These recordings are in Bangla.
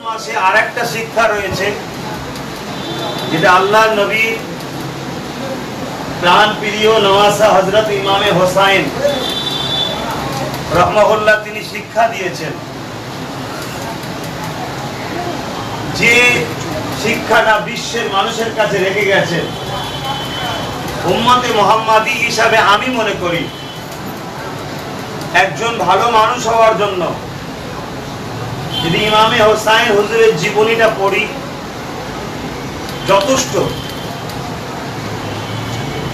মাসে আরেকটা শিক্ষা রয়েছে, যেটা আল্লাহ নবী প্রাণ প্রিয় নওয়াসা হযরত ইমামে হোসাইন রাহমাহুল্লাহ তিনি শিক্ষা দিয়েছেন। যে শিক্ষাটা বিশ্বের মানুষের কাছে রেখে গেছেন, উম্মতে মুহাম্মাদি হিসাবে আমি মনে করি একজন ভালো মানুষ হওয়ার জন্য যদি ইমামে হোসাইন হুজুরের জীবনীটা পড়ি যথেষ্ট।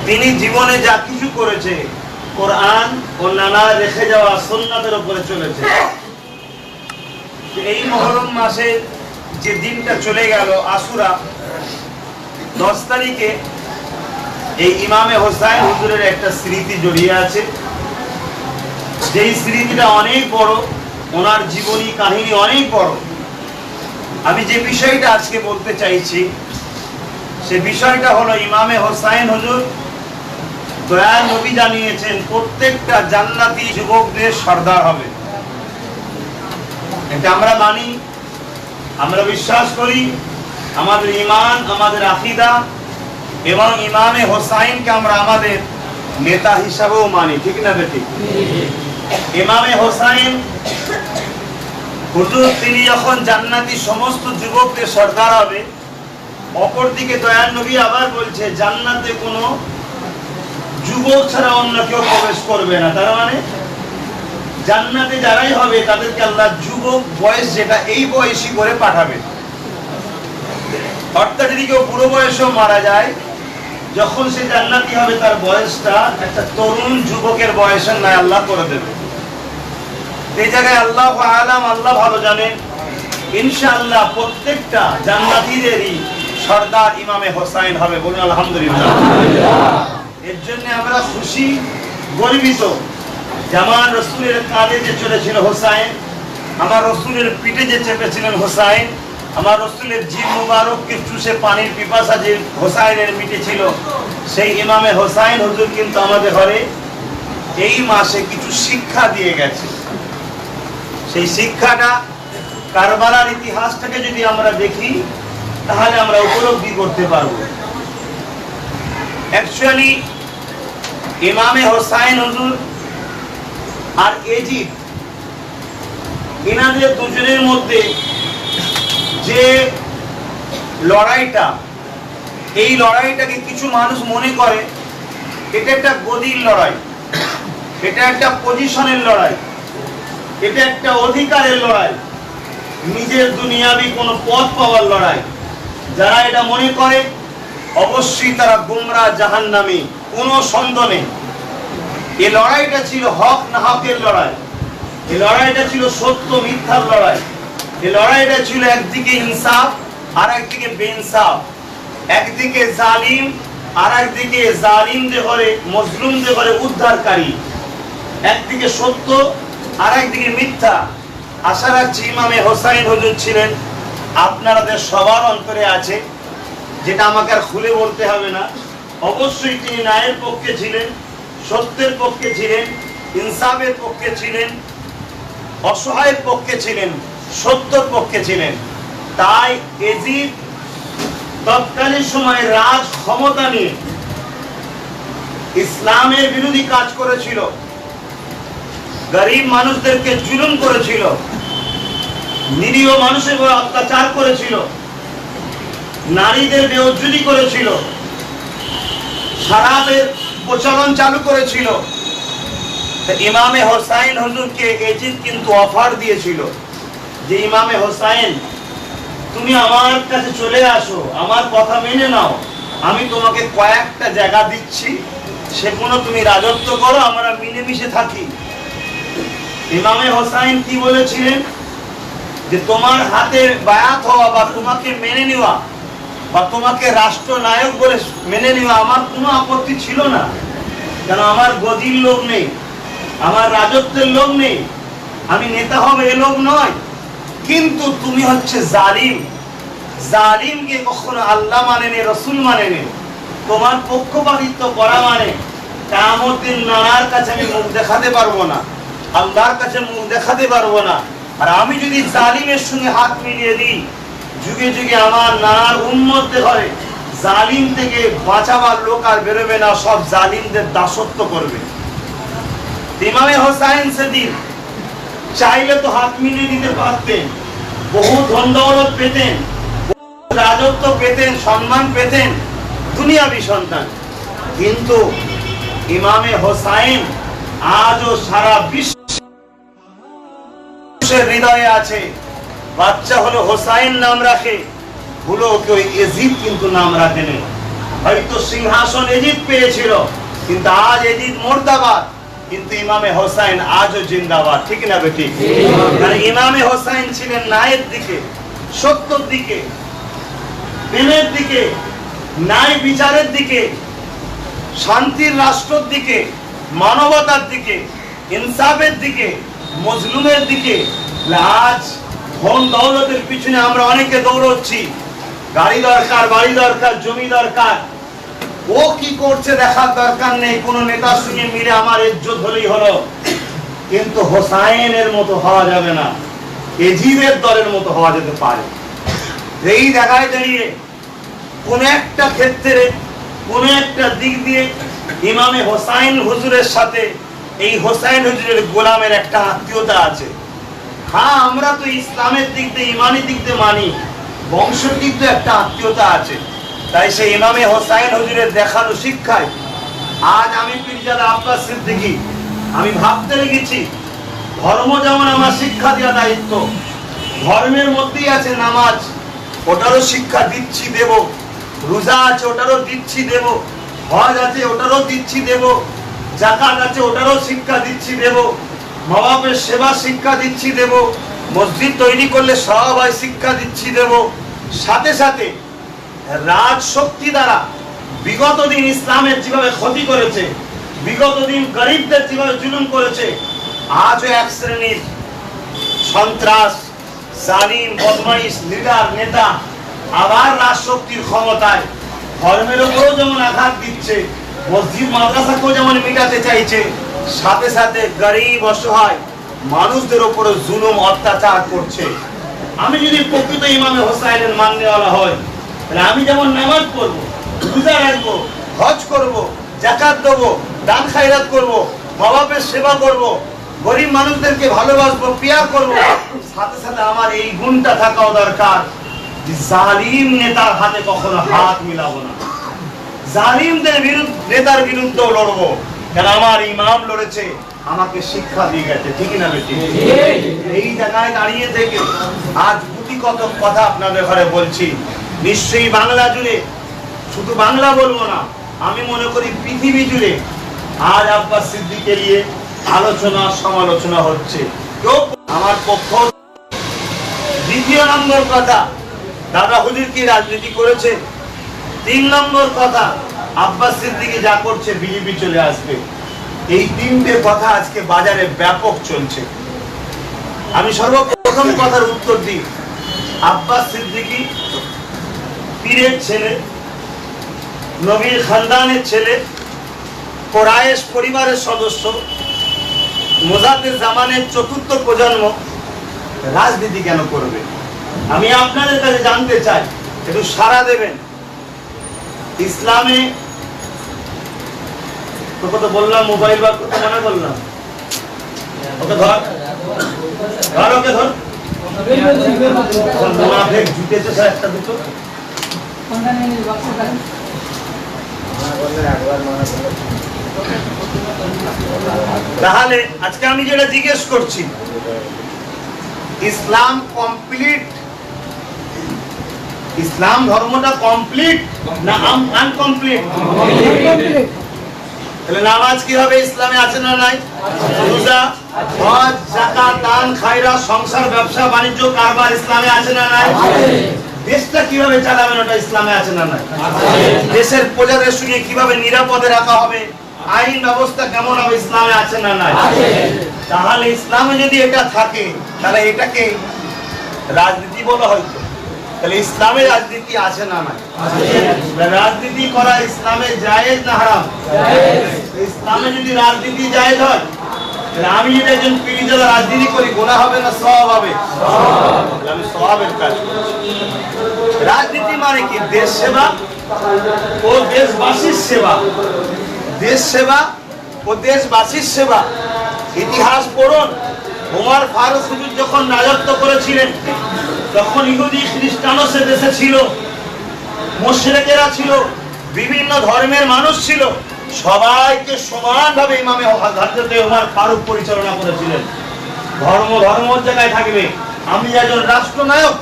তিনি জীবনে যা কিছু করেছে কোরআন ও নানা রেখে যাওয়া সুন্নাতের উপরে চলেছে। এই মুহররম মাসে যে দিনটা চলে গেল আশুরা 10 তারিখে, এই ইমামে হোসাইন হুজুরের একটা স্মৃতি জড়িয়ে আছে, যেই স্মৃতিটা অনেক বড়, ওনার জীবনী কাহিনী অনেক বড়। আমি যে বিষয়টা আজকে বলতে চাইছি সে বিষয়টা হলো ইমামে হোসাইন হুজুর দয়াল নবী জানিয়েছেন প্রত্যেকটা জান্নাতি যুবকদের সর্দার হবে। এটা আমরা মানি, আমরা বিশ্বাস করি, আমাদের ঈমান, আমাদের আকীদা এবং ইমামে হোসাইনকে আমরা আমাদের নেতা হিসাবেও মানি, ঠিক না বেঠিক? ইমামে হোসাইন হুজুর তিনি যখন জান্নাতি সমস্ত যুবকদের সর্দার হবে, অপরদিকে দয়াল নবী আবার বলছে জান্নাতে কোনো যুবক ছাড়া অন্য কেউ প্রবেশ করবে না। তার মানে জান্নাতে যারাই হবে তাদেরকে আল্লাহ যুবক বয়স যেটা এই বয়সী করে পাঠাবে। অর্থাৎ যদি কেউ বুড়ো বয়সেও মারা যায়, যখন সে জান্নাতি হবে তার বয়সটা একটা তরুণ যুবকের বয়সের নয় আল্লাহ করে দেবে। এই জায়গায় আল্লাহ আলাম, আল্লাহ ভালো জানেন, ইনশাআল্লাহ প্রত্যেকটা জান্নাতীদেরই সর্দার ইমামে হোসাইন হবে। বলুন আলহামদুলিল্লাহ। এর জন্য আমরা খুশি, গর্বিত। জামান রসুলের কাঁধে যে চলেছিল হোসাইন, আমার রসুলের পিঠে যে চেপেছিলেন হোসাইন, আমার রসুলের জিভ মুবারককে চুষে পানির পিপাসা যে হোসাইনের মিটেছিল, সেই ইমামে হোসাইন হুজুর কিন্তু আমাদের ঘরে এই মাসে কিছু শিক্ষা দিয়ে গেছে। সেই শিক্ষাটা কারবালার ইতিহাসটাকে যদি আমরা দেখি তাহলে আমরা উপলব্ধি করতে পারব। অ্যাকচুয়ালি ইমামে হোসাইন হুজুর আর এজিদ, এনাদের দুজনের মধ্যে যে লড়াইটা, এই লড়াইটাকে কিছু মানুষ মনে করে এটা একটা গদির লড়াই, এটা একটা পজিশনের লড়াই, এটা একটা অধিকারের লড়াই, নিজের দুনিয়াবি কোনো পথ পাওয়ার লড়াই। যারা এটা মনে করে অবশ্যই তারা গুমরা, জাহান্নামী, কোনো সন্দেহ নেই। এই লড়াইটা ছিল হক না হকের লড়াই, এই লড়াইটা ছিল সত্য মিথ্যার লড়াই, এই লড়াইটা ছিল একদিকে ইনসাফ আর একদিকে বেইনসাফ, একদিকে জালিম আর একদিকে জালিমদের ঘরে, মজলুমদের ঘরে উদ্ধারকারী, একদিকে সত্য আর একদিকে মিথ্যা। আশা রাখছি ইমামে হোসাইন হুজুর ছিলেন আপনাদের সবার অন্তরে আছে, যেটা আমাকে আর খুলে বলতে হবে না। অবশ্যই তিনি ন্যায়ের পক্ষে ছিলেন, সত্যের পক্ষে ছিলেন, ইনসাফের পক্ষে ছিলেন, অসহায়ের পক্ষে ছিলেন, সত্যর পক্ষে ছিলেন। তাই এজিদ তৎকালীন সময়ে রাজ ক্ষমতা নিয়ে ইসলামের বিরোধী কাজ করেছিল, গরিব মানুষদেরকে জুলুম করেছিল, নিরীহ মানুষের উপর অত্যাচার করেছিল, নারীদের বেইজ্জতি করেছিল, শরাবের প্রচলন চালু করেছিল। ইমামে হোসাইন হুজুরকে এজিদ কিন্তু অফার দিয়েছিল যে ইমামে হোসাইন তুমি আমার কাছে চলে আসো, আমার কথা মেনে নাও, আমি তোমাকে কয়েকটা জায়গা দিচ্ছি, সেগুলো তুমি রাজত্ব করো, আমরা মিলেমিশে থাকি। ইমামে হোসাইন কি বলেছিলেন যে তোমার হাতে বায়াত হওয়া বা তোমাকে মেনে নেওয়া বা তোমাকে রাষ্ট্রনায়ক বলে মেনে নেওয়া আমার কোনো আপত্তি ছিল না, কেন আমার গদির লোক নেই, আমার রাজত্বের লোক নেই, আমি নেতা হবে এ লোক নয়। কিন্তু তুমি হচ্ছে জালিম, জালিমকে কখনো আল্লাহ মানেনি, রসুল মানেনি, তোমার পক্ষপাতিত্ব করা মানে কিয়ামতের দিন নানার কাছে আমি মুখ দেখাতে পারবো না, আল্লাহর কাছে মুখ দেখাতে পারবো না, আর আমি যদি জালিমের সঙ্গে হাত মিলিয়ে দিই, যুগে যুগে আমার নানার উম্মতদের ঘরে জালিম থেকে বাঁচাবার লোক আর বেরোবে না, সব জালিমদের দাসত্ব করবে। ইমামে হোসাইন সেদিন চাইলে তো হাত মিলিয়ে দিতে পারতেন, বহু ধন দৌলত পেতেন, রাজত্ব পেতেন, সম্মান পেতেন, দুনিয়াবি সন্তান। কিন্তু ইমামে হোসাইন আজও সারা বিশ্বের হৃদয়ে আছে। বাচ্চা হলো হোসাইন নাম রাখে, হলো কেউ এজিদ কিন্তু নাম রাখেনি। হয়তো সিংহাসন এজিদ পেয়েছিল, কিন্তু আজ এজিদ মুর্দাবাদ, কিন্তু ইমামে হোসাইন আজও জিন্দাবাদ। ঠিক না বেটি? কারণ ইমামে হোসাইন ছিলেন ন্যায়ের দিকে, সত্যর দিকে, প্রেমের দিকে, ন্যায় বিচারের দিকে, শান্তির রাষ্ট্রের দিকে, মানবতার দিকে, ইনসাফের দিকে, মজলুমের দিকে। আজ ধন দৌলতের পিছনে আমরা অনেকে দৌড়চ্ছি, গাড়ি দরকার, বাড়ি দরকার, জমি দরকার। ও কি করছে দেখার দরকার নেই, কোন নেতার সঙ্গে মিলে আমার ইজ্জত হলেই হলো। কিন্তু হোসাইনের মতো হওয়া যাবে না, এজিদের দলের মতো হওয়া যেতে পারে। এই জায়গায় দাঁড়িয়ে কোন একটা ক্ষেত্রে, কোন একটা দিক দিয়ে ইমামে হোসাইন হুজুরের সাথে এই হোসাইন হুজুরের গোলামের একটা আত্মীয়তা আছে। হ্যাঁ, আমরা তো ইসলামের দিক দিয়ে, ইমানি দিক দিয়ে মানি, বংশের দিক দিয়ে একটা আত্মীয়তা আছে। তাই সেই ইমামে হোসাইন হুজুরের দেখানো শিক্ষায় আজ আমি পীরজাদা আব্বাস সিদ্দিকী, আমি ভাবতে লেগেছি, ধর্ম যেমন আমার শিক্ষা দেওয়া দায়িত্ব, ধর্মের মধ্যেই আছে নামাজ, ওটারও শিক্ষা দিচ্ছি দেব, রোজা আছে ওটারও দিচ্ছি দেব, হজ আছে ওটারও দিচ্ছি দেব, যাকাত আছে ওটারও শিক্ষা দিচ্ছি দেব, মা বাপের সেবা শিক্ষা দিচ্ছি দেব, মসজিদ তৈরি করলে সবাই শিক্ষা দিচ্ছি দেব। সাথে সাথে রাজশক্তি দ্বারা বিগত দিন ইসলামের যেভাবে ক্ষতি করেছে, বিগত দিন গরিবদের যেভাবে জুলুম করেছে, আজও এক শ্রেণীর সন্ত্রাস, জালিম, বদমাইশ লিডার, নেতা আবার রাজশক্তির ক্ষমতায় ধর্মের উপরেও যেমন আঘাত দিচ্ছে, মসজিদ মাদ্রাসাকেও যেমন মিটাতে চাইছে, সাথে সাথে গরিব অসহায় মানুষদের উপরে জুলুম অত্যাচার করছে। আমি যদি প্রকৃত ইমামে হোসাইনের মাননেওয়ালা হয়, তাহলে আমি যেমন নামাজ পড়বো, রোজা রাখবো, হজ করবো, যাকাত দেবো, দান খায়রাত করবো, মা বাপের সেবা করবো, গরিব মানুষদেরকে ভালোবাসবো, পিয়ার করবো, সাথে সাথে আমার এই গুণটা থাকাও দরকার, জালিম নেতার হাতে কখনো হাত মিলাবো না, জালিমদের নেতার বিরুদ্ধেও লড়বো। কারণ আমার ইমাম লড়েছে, আমাকে শিক্ষা দিয়ে গেছে। ঠিক না বেটি? এই জায়গায় দাঁড়িয়ে থেকে আজ গুটি কত কথা আপনাদের ঘরে বলছি। নিশ্চয়ই বাংলা জুড়ে, শুধু বাংলা বলবো না, আমি মনে করি পৃথিবী জুড়ে আজ আব্বাস সিদ্দিকীকে নিয়ে আলোচনা সমালোচনা হচ্ছে। আমার পক্ষ। দ্বিতীয় নম্বর কথা, দাদা হুজুর কি রাজনীতি করেছে? 3 নম্বর কথা, আব্বাস সিদ্দিকী যা করছে বিজেপি চলে আসবে। এই 3টে কথা আজকে বাজারে ব্যাপক চলছে। আমি সর্বপ্রথম কথার উত্তর দিই, আব্বাস সিদ্দিকী পীরের ছেলে, নবীর খানদানের ছেলে, কোরাইশ পরিবারের সদস্য, মুজাদ্দেদ জামানের 4র্থ প্রজন্ম, রাজনীতি কেন করবে? আমি আপনাদের কাছে জানতে চাই, একটু সাড়া দেবেন। ইসলামে তোকে তো বললাম মোবাইল বার করতে মানা করলাম, ওকে ধর ধর, ওকে ধর, মুনাফিক জুটেছে স্যার একটা দুটো। তাহলে আজকে আমি যেটা জিজ্ঞেস করছি, ইসলাম কমপ্লিট, ইসলাম ধর্মটা কমপ্লিট না আনকমপ্লিট? তাহলে নামাজ কি হবে? ইসলামে আছে না নাই? রোজা, হজ, যাকাত, দান, খায়রাত, সংসার, ব্যবসা বাণিজ্য, কারবার ইসলামে আছে না নাই? দেশটা কিভাবে চালাবেন ওটা ইসলামে আছে না নাই? দেশের প্রজাদের সঙ্গে কিভাবে নিরাপদে রাখা হবে, আইন ব্যবস্থা কেমন হবে, ইসলামে আছে না নাই? তাহলে ইসলামে যদি এটা থাকে, তাহলে এটাকে রাজনীতি বলা হয়তো। তাহলে ইসলামে রাজনীতি আছে না নাই? রাজনীতি করা ইসলামে জায়েজ না হারাম? ইসলামে যদি রাজনীতি জায়েজ হয়, আমি যদি একজন পীড়িত রাজনীতি করি গুনাহ হবে না সওয়াব হবে? আমি সওয়াবের কাজ করছি। রাজনীতি মানে কি? দেশ সেবা ও দেশবাসীর সেবা। দেশ সেবা ও দেশবাসীর সেবা। ইতিহাস পড়ুন, ওমর ফারুক হুজুর যখন রাজত্ব করেছিলেন তখন ইহুদি খ্রিস্টানও সে দেশে ছিল, মুশরিকেরা ছিল, বিভিন্ন ধর্মের মানুষ ছিল, সবাইকে সমানভাবে ইমামে হযরত ওমর ফারুক পরিচালনা করেছিলেন। ধর্মের জায়গায় থাকবে। আমি একজন রাষ্ট্রনায়ক,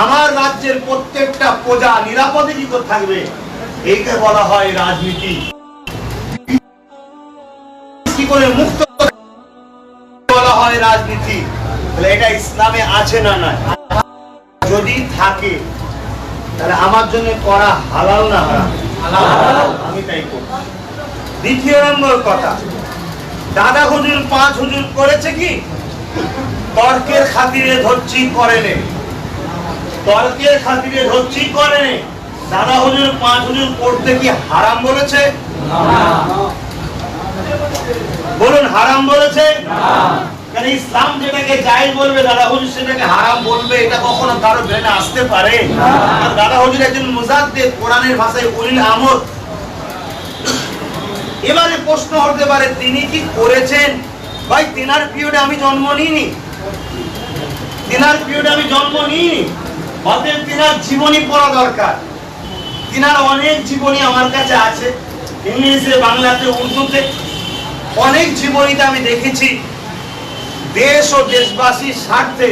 আমার রাজ্যের প্রত্যেকটা প্রজা নিরাপদে কি করে থাকবে, এইকে বলা হয় রাজনীতি। কি করে মুক্ত বলা হয় রাজনীতি। তাহলে এটা ইসলামে আছে না নাই? যদি থাকে তাহলে আমার জন্য করা হালাল না হারাম? হালাল। আমি তাই করব। দ্বিতীয় নম্বর কথা, দাদা হুজুর পাঁচ হুজুর করেছে কি? তর্কের খাতিরে ধরছি করেনি। তর্কের খাতিরে ধরছি করেনি। দাদা হুজুর পাঁচ হুজুর করতে কি হারাম বলেছে? বলুন, হারাম বলেছে? কারণ ইসলাম যেটাকে জায়েজ বলবে দাদা হুজুর সেটাকে হারাম বলবে, এটা কখনো কারো ব্রেনে আসতে পারে? আর দাদা হুজুর একজন মুজাদ্দিদ, কোরআনের ভাষায় উলিল আমর। এবারে প্রশ্ন হতে পারে তিনি কি করেছেন? ভাই, তিনার পিরিয়ডে আমি জন্ম নিইনি, তিনার পিরিয়ডে আমি জন্ম নিইনি, অতএব তিনার জীবনী পড়া দরকার। তিনার অনেক জীবনী আমার কাছে আছে, ইংলিশে, বাংলাতে, উর্দুতে। অনেক জীবনীতে আমি দেখেছি দেশ ও দেশবাসীর স্বার্থে,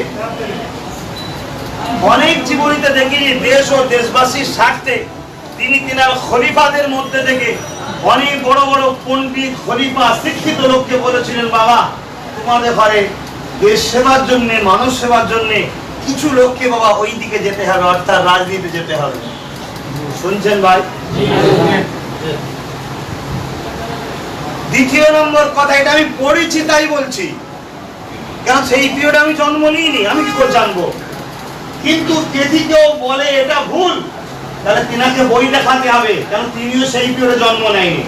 অনেক জীবনীতে দেখেছি দেশ ও দেশবাসীর স্বার্থে তিনি তিনার খলিফাদের মধ্যে থেকে অনেক বড় বড় পণ্ডিত, খলিফা, শিক্ষিত লোককে বলেছিলেন, বাবা তোমাদের ঘরে দেশ সেবার জন্য, মানুষ সেবার জন্য কিছু লোককে বাবা ওই দিকে যেতে হবে, অর্থাৎ রাজনীতিতে যেতে হবে। শুনছেন ভাই? দ্বিতীয় নম্বর কথা, এটা আমি পড়েছি তাই বলছি, কারণ সেই পিরিয়ডে আমি জন্ম নিইনি, আমি কি করে জানবো? কিন্তু যদি কেউ বলে এটা ভুল, তাহলে তিনাকে বই দেখাতে হবে, কারণ তিনিও সেই পিরিয়ডে জন্ম নেয়নি।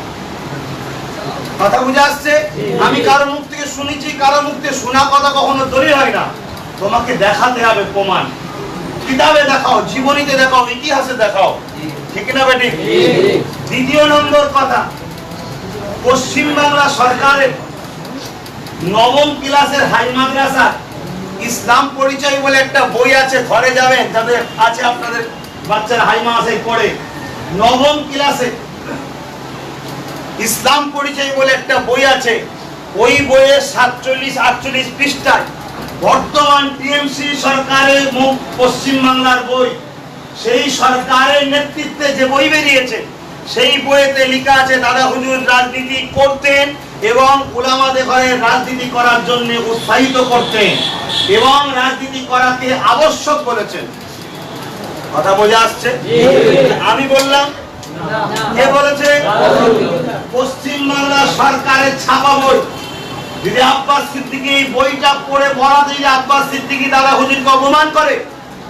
কথা বুঝে আসছে? আমি কারো মুখ থেকে শুনেছি, কারো মুখ থেকে শোনা কথা কখনো দলিল হয় না। তোমাকে দেখাতে হবে প্রমাণ। কিতাবে দেখাও, জীবনীতে দেখাও, ইতিহাসে দেখাও। ঠিক না বেটি? দ্বিতীয় নম্বর কথা, পশ্চিমবাংলা সরকারের নবম ক্লাসের হাই মাদ্রাসা ইসলাম পরিচয় বলে একটা বই আছে, ঘরে যাবেন যাদের আছে আপনাদের বাচ্চারা হাই মাদ্রাসায় পড়ে, নবম ক্লাসে ইসলাম পরিচয় বলে একটা বই আছে। ওই বইয়ের 47-48 পৃষ্ঠায় বর্তমান টিএমসি সরকারের পশ্চিমবাংলার বই, সেই সরকারের নেতৃত্বে যে বই বেরিয়েছে সেই বইতে লেখা আছে দাদা হুজুর রাজনীতি করতেন এবং উলামাদের ঘরে রাজনীতি করার জন্য উৎসাহিত করতেন এবং রাজনীতি করাকে আবশ্যক বলেছেন। কথা বোঝা আসছে? আমি বললাম, কে বলেছে? পশ্চিমবাংলা সরকারের ছাপা বই। যদি আব্বাস সিদ্দিকী এই বইটা পড়ে বলা যায় যে আব্বাস সিদ্দিকী দাদা হুজুরকে অপমান করে,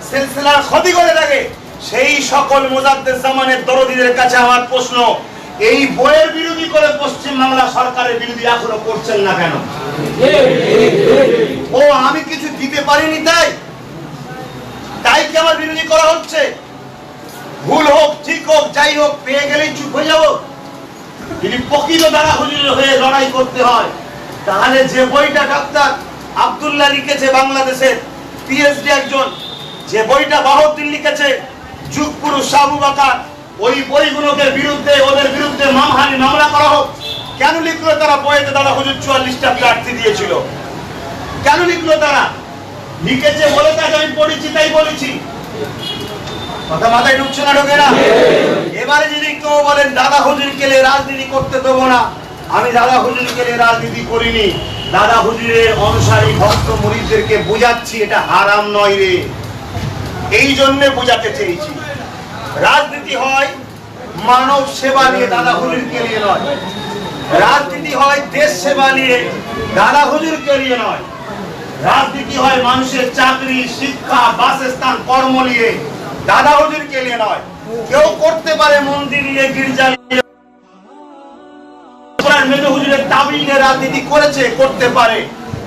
সিলসিলার ক্ষতি করে থাকে, সেই সকল মুজাদ্দিদ জামানের দরদীদের কাছে আমার প্রশ্ন, এই বইয়ের বিরোধী করে পশ্চিমবাংলা সরকারের বিরোধী এখনো করছেন না কেন? ও আমি কিছু দিতে পারিনি তাই কি আমার বিরোধী করা হচ্ছে? ভুল হোক ঠিক হোক যাই হোক, পেয়ে গেলেই চুপ হয়ে যাবো? যদি প্রকৃত দাদা হুজুর হয়ে লড়াই করতে হয়, তাহলে যে বইটা ডাক্তার আব্দুল্লাহ লিখেছে, বাংলাদেশের পিএইচডি একজন, যে বইটা বাহাউদ্দিন লিখেছে, যুগপুরুষ আবু বকর, ওই বইগুলোকে বিরুদ্ধে, ওদের বিরুদ্ধে মানহানি মামলা করা হোক। কেন লিখলো তারা? বইতে দাদা হুজুর 44টা প্রার্থী দিয়েছিল। কেন লিখলো তারা? লিখেছে বলে তাকে আমি পড়েছি তাই বলেছি। কথা মাথায় ঢুকছে না? ঢোকে না? এবারে যদি কেউ বলেন দাদা হুজুরকে নিয়ে রাজনীতি করতে দেবো না, আমি দাদা হুজুরকে নিয়ে রাজনীতি করিনি, দাদা হুজুরের অনুসারী ভক্ত মুরিদদেরকে বুঝাচ্ছি এটা হারাম নয় রে, এই জন্য বুঝাতে চেয়েছি। রাজনীতি হয় মানব সেবা নিয়ে, দাদা হুজুরকে নিয়ে নয়। রাজনীতি হয় দেশ সেবা নিয়ে, দাদা হুজুরকে নিয়ে নয়। রাজনীতি হয় মানুষের চাকরি, শিক্ষা, বাসস্থান, কর্ম নিয়ে, দাদা হুজুরকে নিয়ে নয়। কেউ করতে পারে মন্দির নিয়ে, গির্জা নিয়ে, ফুরফুরার মেজো হুজুরের তাবিনে রাজনীতি করেছে, করতে পারে।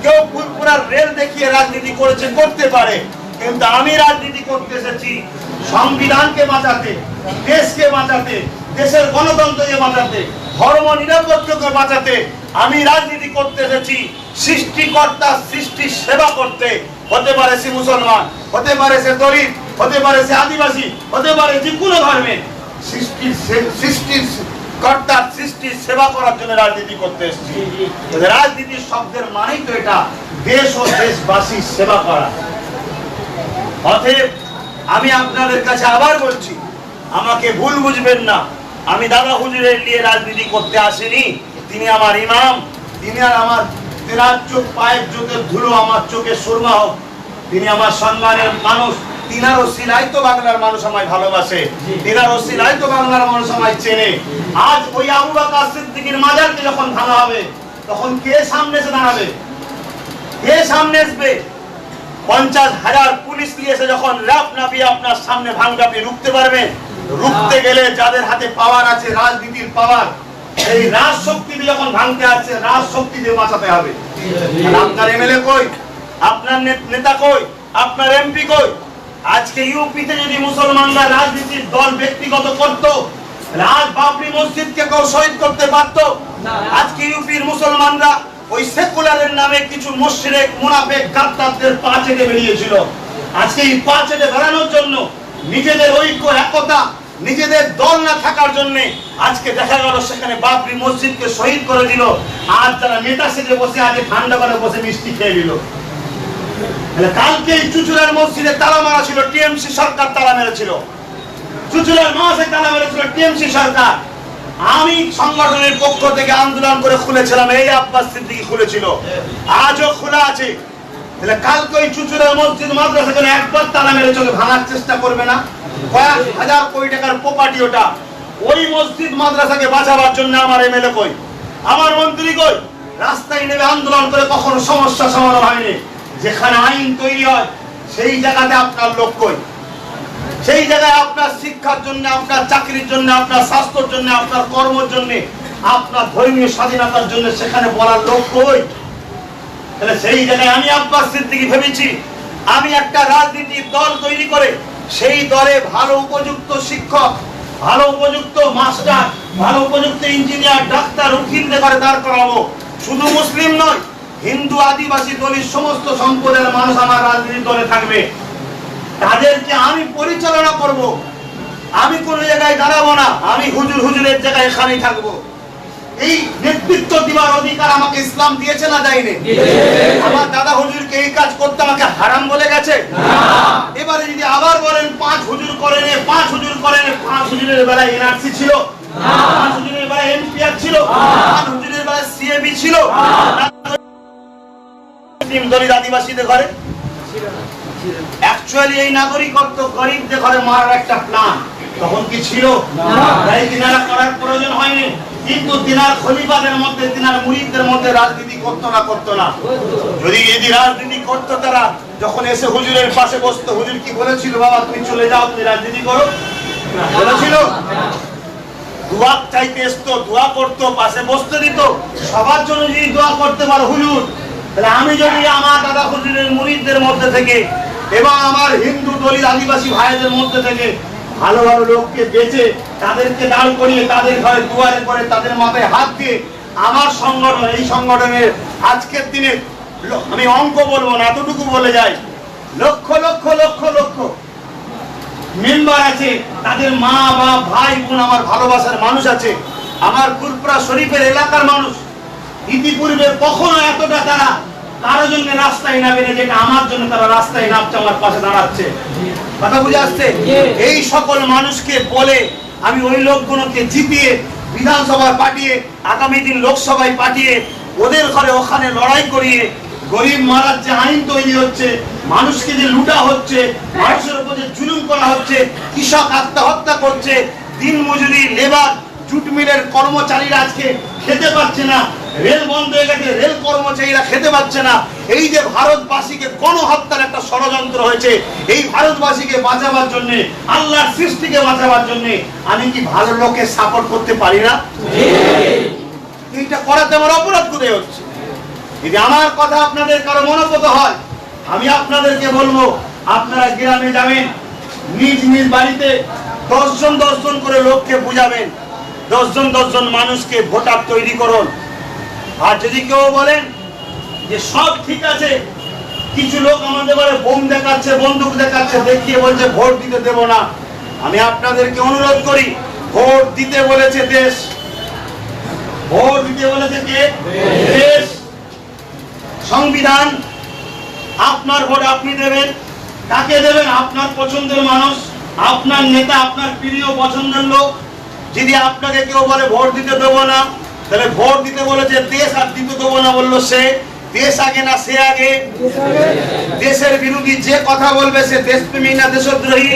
কেউ ফুরফুরার রেল দেখিয়ে রাজনীতি করেছে, করতে পারে। কিন্তু আমি রাজনীতি করতে এসেছি সংবিধানকে বাঁচাতে, দেশকে বাঁচাতে, দেশের গণতন্ত্রকে বাঁচাতে, ধর্ম নিরপেক্ষকে বাঁচাতে। আমি রাজনীতি করতে এসেছি সৃষ্টিকর্তা সৃষ্টির সেবা করতে। হতে পারে সে মুসলমান, হতে পারে সে দলিত, হতে পারে সে আদিবাসী, হতে পারে যে কোনো ধর্মে, সৃষ্টির কর্তার সৃষ্টির সেবা করার জন্য রাজনীতি করতে এসেছি। রাজনীতির শব্দের মানেই তো এটা, দেশ ও দেশবাসীর সেবা করা। অতএব আমি আপনাদের কাছে আবার বলছি, আমাকে ভুল বুঝবেন না। আমি দাদা হুজুরের নিয়ে রাজনীতি করতে আসিনি। তিনি আমার ইমাম, তিনি আর আমার তেনার চোখ পায়ের চোখের ধুলো আমার চোখে সুরমা হোক। তিনি আমার সম্মানের মানুষ। তিনার ওসিলায় তো বাংলার মানুষ আমায় ভালোবাসে, তিনার ওসিলায় তো বাংলার মানুষ আমায় চেনে। আজ ওই আবু বকর সিদ্দিকের মাজারকে যখন ভাঙা হবে, তখন কে সামনে এসে দাঁড়াবে? কে সামনে আসবে? 50,000 পুলিশ নিয়ে এসে যখন র্যাপ নাপিয়ে আপনার সামনে ভাঙাপি রুখতে পারবে? রুখতে গেলে যাদের হাতে পাওয়ার আছে, রাজনীতির পাওয়ার, এই রাজ শক্তি দিয়ে যখন ভাঙতে আসছে, রাজ শক্তি দিয়ে বাঁচাতে হবে। আপনার এমএলএ কই? আপনার নেতা কই? আপনার এমপি কই? আজকে ইউপিতে যদি মুসলমানরা রাজনীতির দল ব্যক্তিগত করত, রাজ বাবরি মসজিদকে কেউ শহীদ করতে পারত? আজকে ইউপির মুসলমানরা ওই সেকুলারের নামে কিছু মুশরিক মুনাফিক গাদ্দারদের পা চেটে বেরিয়েছিল। আজকে এই পা চেটে বেড়ানোর জন্য, নিজেদের ঐক্য একতা, নিজেদের দল না থাকার জন্য আজকে দেখা গেল সেখানে বাবরি মসজিদকে শহীদ করে দিল। আর যারা নেতা সেজে বসে আজকে ঠান্ডা করে বসে মিষ্টি খেয়ে দিল। কালকে চুচুড়ার মসজিদে তালা মারা ছিল, টিএমসি সরকার তালা মেরেছিল। চুচুড়ার মাসে তালা মেরেছিল টিএমসি সরকার। আমি সংগঠনের পক্ষ থেকে আন্দোলন করে খুলেছিলাম, এই আব্বাস সিদ্দিকী খুলেছিল, আজও খোলা আছে। তাহলে কালকে ওই চুচুড়ার মসজিদ মাদ্রাসাখানে একবার তালা মেরে চলে ভাঙার চেষ্টা করবে না? কয়েক হাজার কোটি টাকার প্রপার্টি ওটা। ওই মসজিদ মাদ্রাসাকে বাঁচাবার জন্য আমার এমএলএ কই? আমার মন্ত্রী কই? রাস্তায় নেমে আন্দোলন করে কখনো সমস্যা সমাধান হয়নি। যেখানে আইন তৈরি হয় সেই জায়গাতে আপনার লোক কই? সেই জায়গায় আপনার শিক্ষার জন্য, আপনার চাকরির জন্য, আপনার স্বাস্থ্যের জন্য, আপনার কর্মের জন্য, আপনার ধর্মীয় স্বাধীনতার জন্য সেখানে বলার লোক কই? তাহলে সেই জায়গায় আমি আব্বাস সিদ্দিকী ভেবেছি আমি একটা রাজনীতির দল তৈরি করে সেই দলে ভালো উপযুক্ত শিক্ষক, ভালো উপযুক্ত মাস্টার, ভালো উপযুক্ত ইঞ্জিনিয়ার, ডাক্তার, উকিলদের করে দাঁড় করাবো। শুধু মুসলিম নয়, হিন্দু, আদিবাসী, দলিত সমস্ত সম্প্রদায়ের মানুষ আমার রাজনীতির দলে থাকবে। তাদেরকে আমি পরিচালনা করব। আমি কোন জায়গায় দাঁড়াবো না, আমি হুজুরের জায়গায় এখানেই থাকবো। এই নেতৃত্ব দিবার অধিকার আমাকে ইসলাম দিয়েছে না দেয়নি? আমার দাদা হুজুরকে এই কাজ করতে আমাকে হারাম বলে গেছে? এবারে যদি আবার বলেন 5 হুজুর করেন, 5 হুজুর করেন, 5 হুজুরের বেলায় এনআরসি ছিল, 5 হুজুরের বেলায় এনপিআর ছিল, 5 হুজুরের বেলায় সিএবি ছিল, দলিত আদিবাসীদের ঘরে অ্যাকচুয়ালি এই নাগরিকত্ব গরিবদের ঘরে মারার একটা প্ল্যান তখন কি ছিল? তাই তিনারা করার প্রয়োজন হয়নি। কিন্তু তিনার খলিফাদের মধ্যে, তিনার মুরিদদের মধ্যে রাজনীতি করতো না। যদি রাজনীতি করতো, তারা যখন এসে হুজুরের পাশে বসতো, হুজুর কি বলেছিল? বাবা তুমি চলে যাও, তুমি রাজনীতি করো, বলেছিল? দোয়া চাইতে আসতো, দোয়া করতো, পাশে বসতে দিত। সবার জন্য যদি দোয়া করতে পারো হুজুর, তাহলে আমি যদি আমার দাদা হুজুরের মুরিদদের মধ্যে থেকে এবং আমার হিন্দু, দলিত, আদিবাসী ভাইদের মধ্যে থেকে ভালো ভালো লোককে বেঁচে তাদেরকে দাঁড় করিয়ে তাদের ঘরে দুয়ারে করে তাদের মাথায় হাত দিয়ে আমার সংগঠন, এই সংগঠনের আজকের দিনে আমি অঙ্ক বলবো না, এতটুকু বলে যাই, লক্ষ লক্ষ লক্ষ লক্ষ মেম্বার আছে, তাদের মা বাপ ভাই বোন আমার ভালোবাসার মানুষ আছে। আমার ফুরফুরা শরীফের এলাকার মানুষ ইতিপূর্বে কখনো এতটা তারা কারোর জন্য রাস্তায় নামে না, যেটা আমার জন্য তারা রাস্তায় নামছে, আমার পাশে দাঁড়াচ্ছে। কথা বুঝে আসছে? এই সকল মানুষকে বলে আমি ওই লোকগুলোকে জিতিয়ে বিধানসভায় পাঠিয়ে, আগামী দিন লোকসভায় পাঠিয়ে ওদের ঘরে ওখানে লড়াই করিয়ে গরিব মারার যে আইন তৈরি হচ্ছে, মানুষকে যে লুটা হচ্ছে, মানুষের উপর যে জুলুম করা হচ্ছে, কৃষক আত্মহত্যা করছে, দিন মজুরি, লেবার, জুট মিলের কর্মচারীরা আজকে খেতে পাচ্ছে না, রেল বন্ধ হয়ে গেছে, রেল কর্মচারীরা খেতে পাচ্ছে না। এই যে ভারতবাসীকে গণহত্যার একটা ষড়যন্ত্র হয়েছে, এই ভারতবাসীকে বাঁচাবার জন্য, আল্লাহর সৃষ্টিকে বাঁচাবার জন্য আমি কি ভালো লোকের সাপোর্ট করতে পারি না? এইটা করাতে আমার অপরাধ কোথায় হচ্ছে? যদি আমার কথা আপনাদের কারো মনোগত হয়, আমি আপনাদেরকে বলবো, আপনারা গ্রামে যাবেন, নিজ নিজ বাড়িতে 10 জন করে লোককে বুঝাবেন, 10 জন মানুষকে ভোটার তৈরি করুন। আর যদি কেউ বলেন যে সব ঠিক আছে, কিছু লোক আমাদের বলে বোম দেখাচ্ছে, বন্দুক দেখাচ্ছে, দেখিয়ে বলছে ভোট দিতে দেব না, আমি আপনাদেরকে অনুরোধ করি, ভোট দিতে বলেছে দেশ, ভোট দিতে বলেছে কে? দেশ। সংবিধান, আপনার ভোট আপনি দেবেন। কাকে দেবেন? আপনার পছন্দের মানুষ, আপনার নেতা, আপনার প্রিয় পছন্দের লোক। যদি আপনাকে কেউ বলে ভোট দিতে দেবো না, তাহলে ভোট দিতে বলেছে দেশ, আর দিতে দেবো না বললো সে। দেশ আগে না সে আগে? দেশের বিরোধী যে কথা বলবে সে দেশপ্রেমী না দেশদ্রোহী?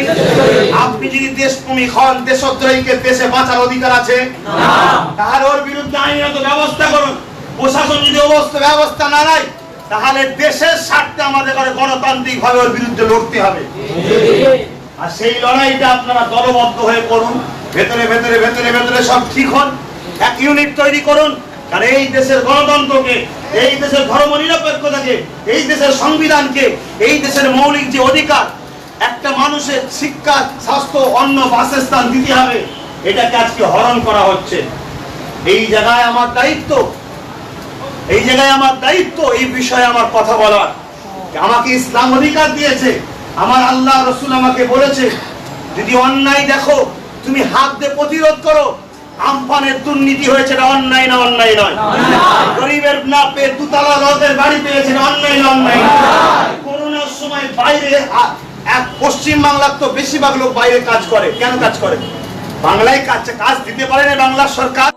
আপনি যদি দেশপ্রেমী হন, দেশদ্রোহীকে দেশে বাঁচার অধিকার আছে? তাহলে ওর বিরুদ্ধে আইনত ব্যবস্থা করুন। প্রশাসন যদি ব্যবস্থা না নেয়, তাহলে দেশের স্বার্থে আমাদের গণতান্ত্রিক ভাবে ওর বিরুদ্ধে লড়তে হবে। আর সেই লড়াইটা আপনারা দলবদ্ধ হয়ে করুন। ভেতরে ভেতরে ভেতরে ভেতরে সব ঠিক হন, এক ইউনিট তৈরি করুন। কারণ এই দেশের গণতন্ত্রকে, এই দেশের ধর্ম নিরপেক্ষতাকে, এই দেশের সংবিধানকে, এই দেশের মৌলিক যে অধিকার, একটা মানুষের শিক্ষা, স্বাস্থ্য, অন্ন, বাসস্থান দিতে হবে, এটাকে আজকে হরণ করা হচ্ছে। এই জায়গায় আমার দায়িত্ব, এই জায়গায় আমার দায়িত্ব, এই বিষয়ে আমার কথা বলার। আমাকে ইসলাম অধিকার দিয়েছে, আমার আল্লাহ রসুল আমাকে বলেছে, যদি অন্যায় দেখো তুমি হাত দিয়ে প্রতিরোধ করো। আমফানের দুর্নীতি হয়েছে, এটা অন্যায় না? অন্যায় নয়। গরিবের না পেয়ে দুতলা লোকের বাড়ি পেয়েছে, অন্যায় না? অন্যায়। করোনার সময় বাইরে, পশ্চিম বাংলার তো বেশিরভাগ লোক বাইরে কাজ করে। কেন কাজ করে? বাংলায় কাজ দিতে পারে না বাংলার সরকার।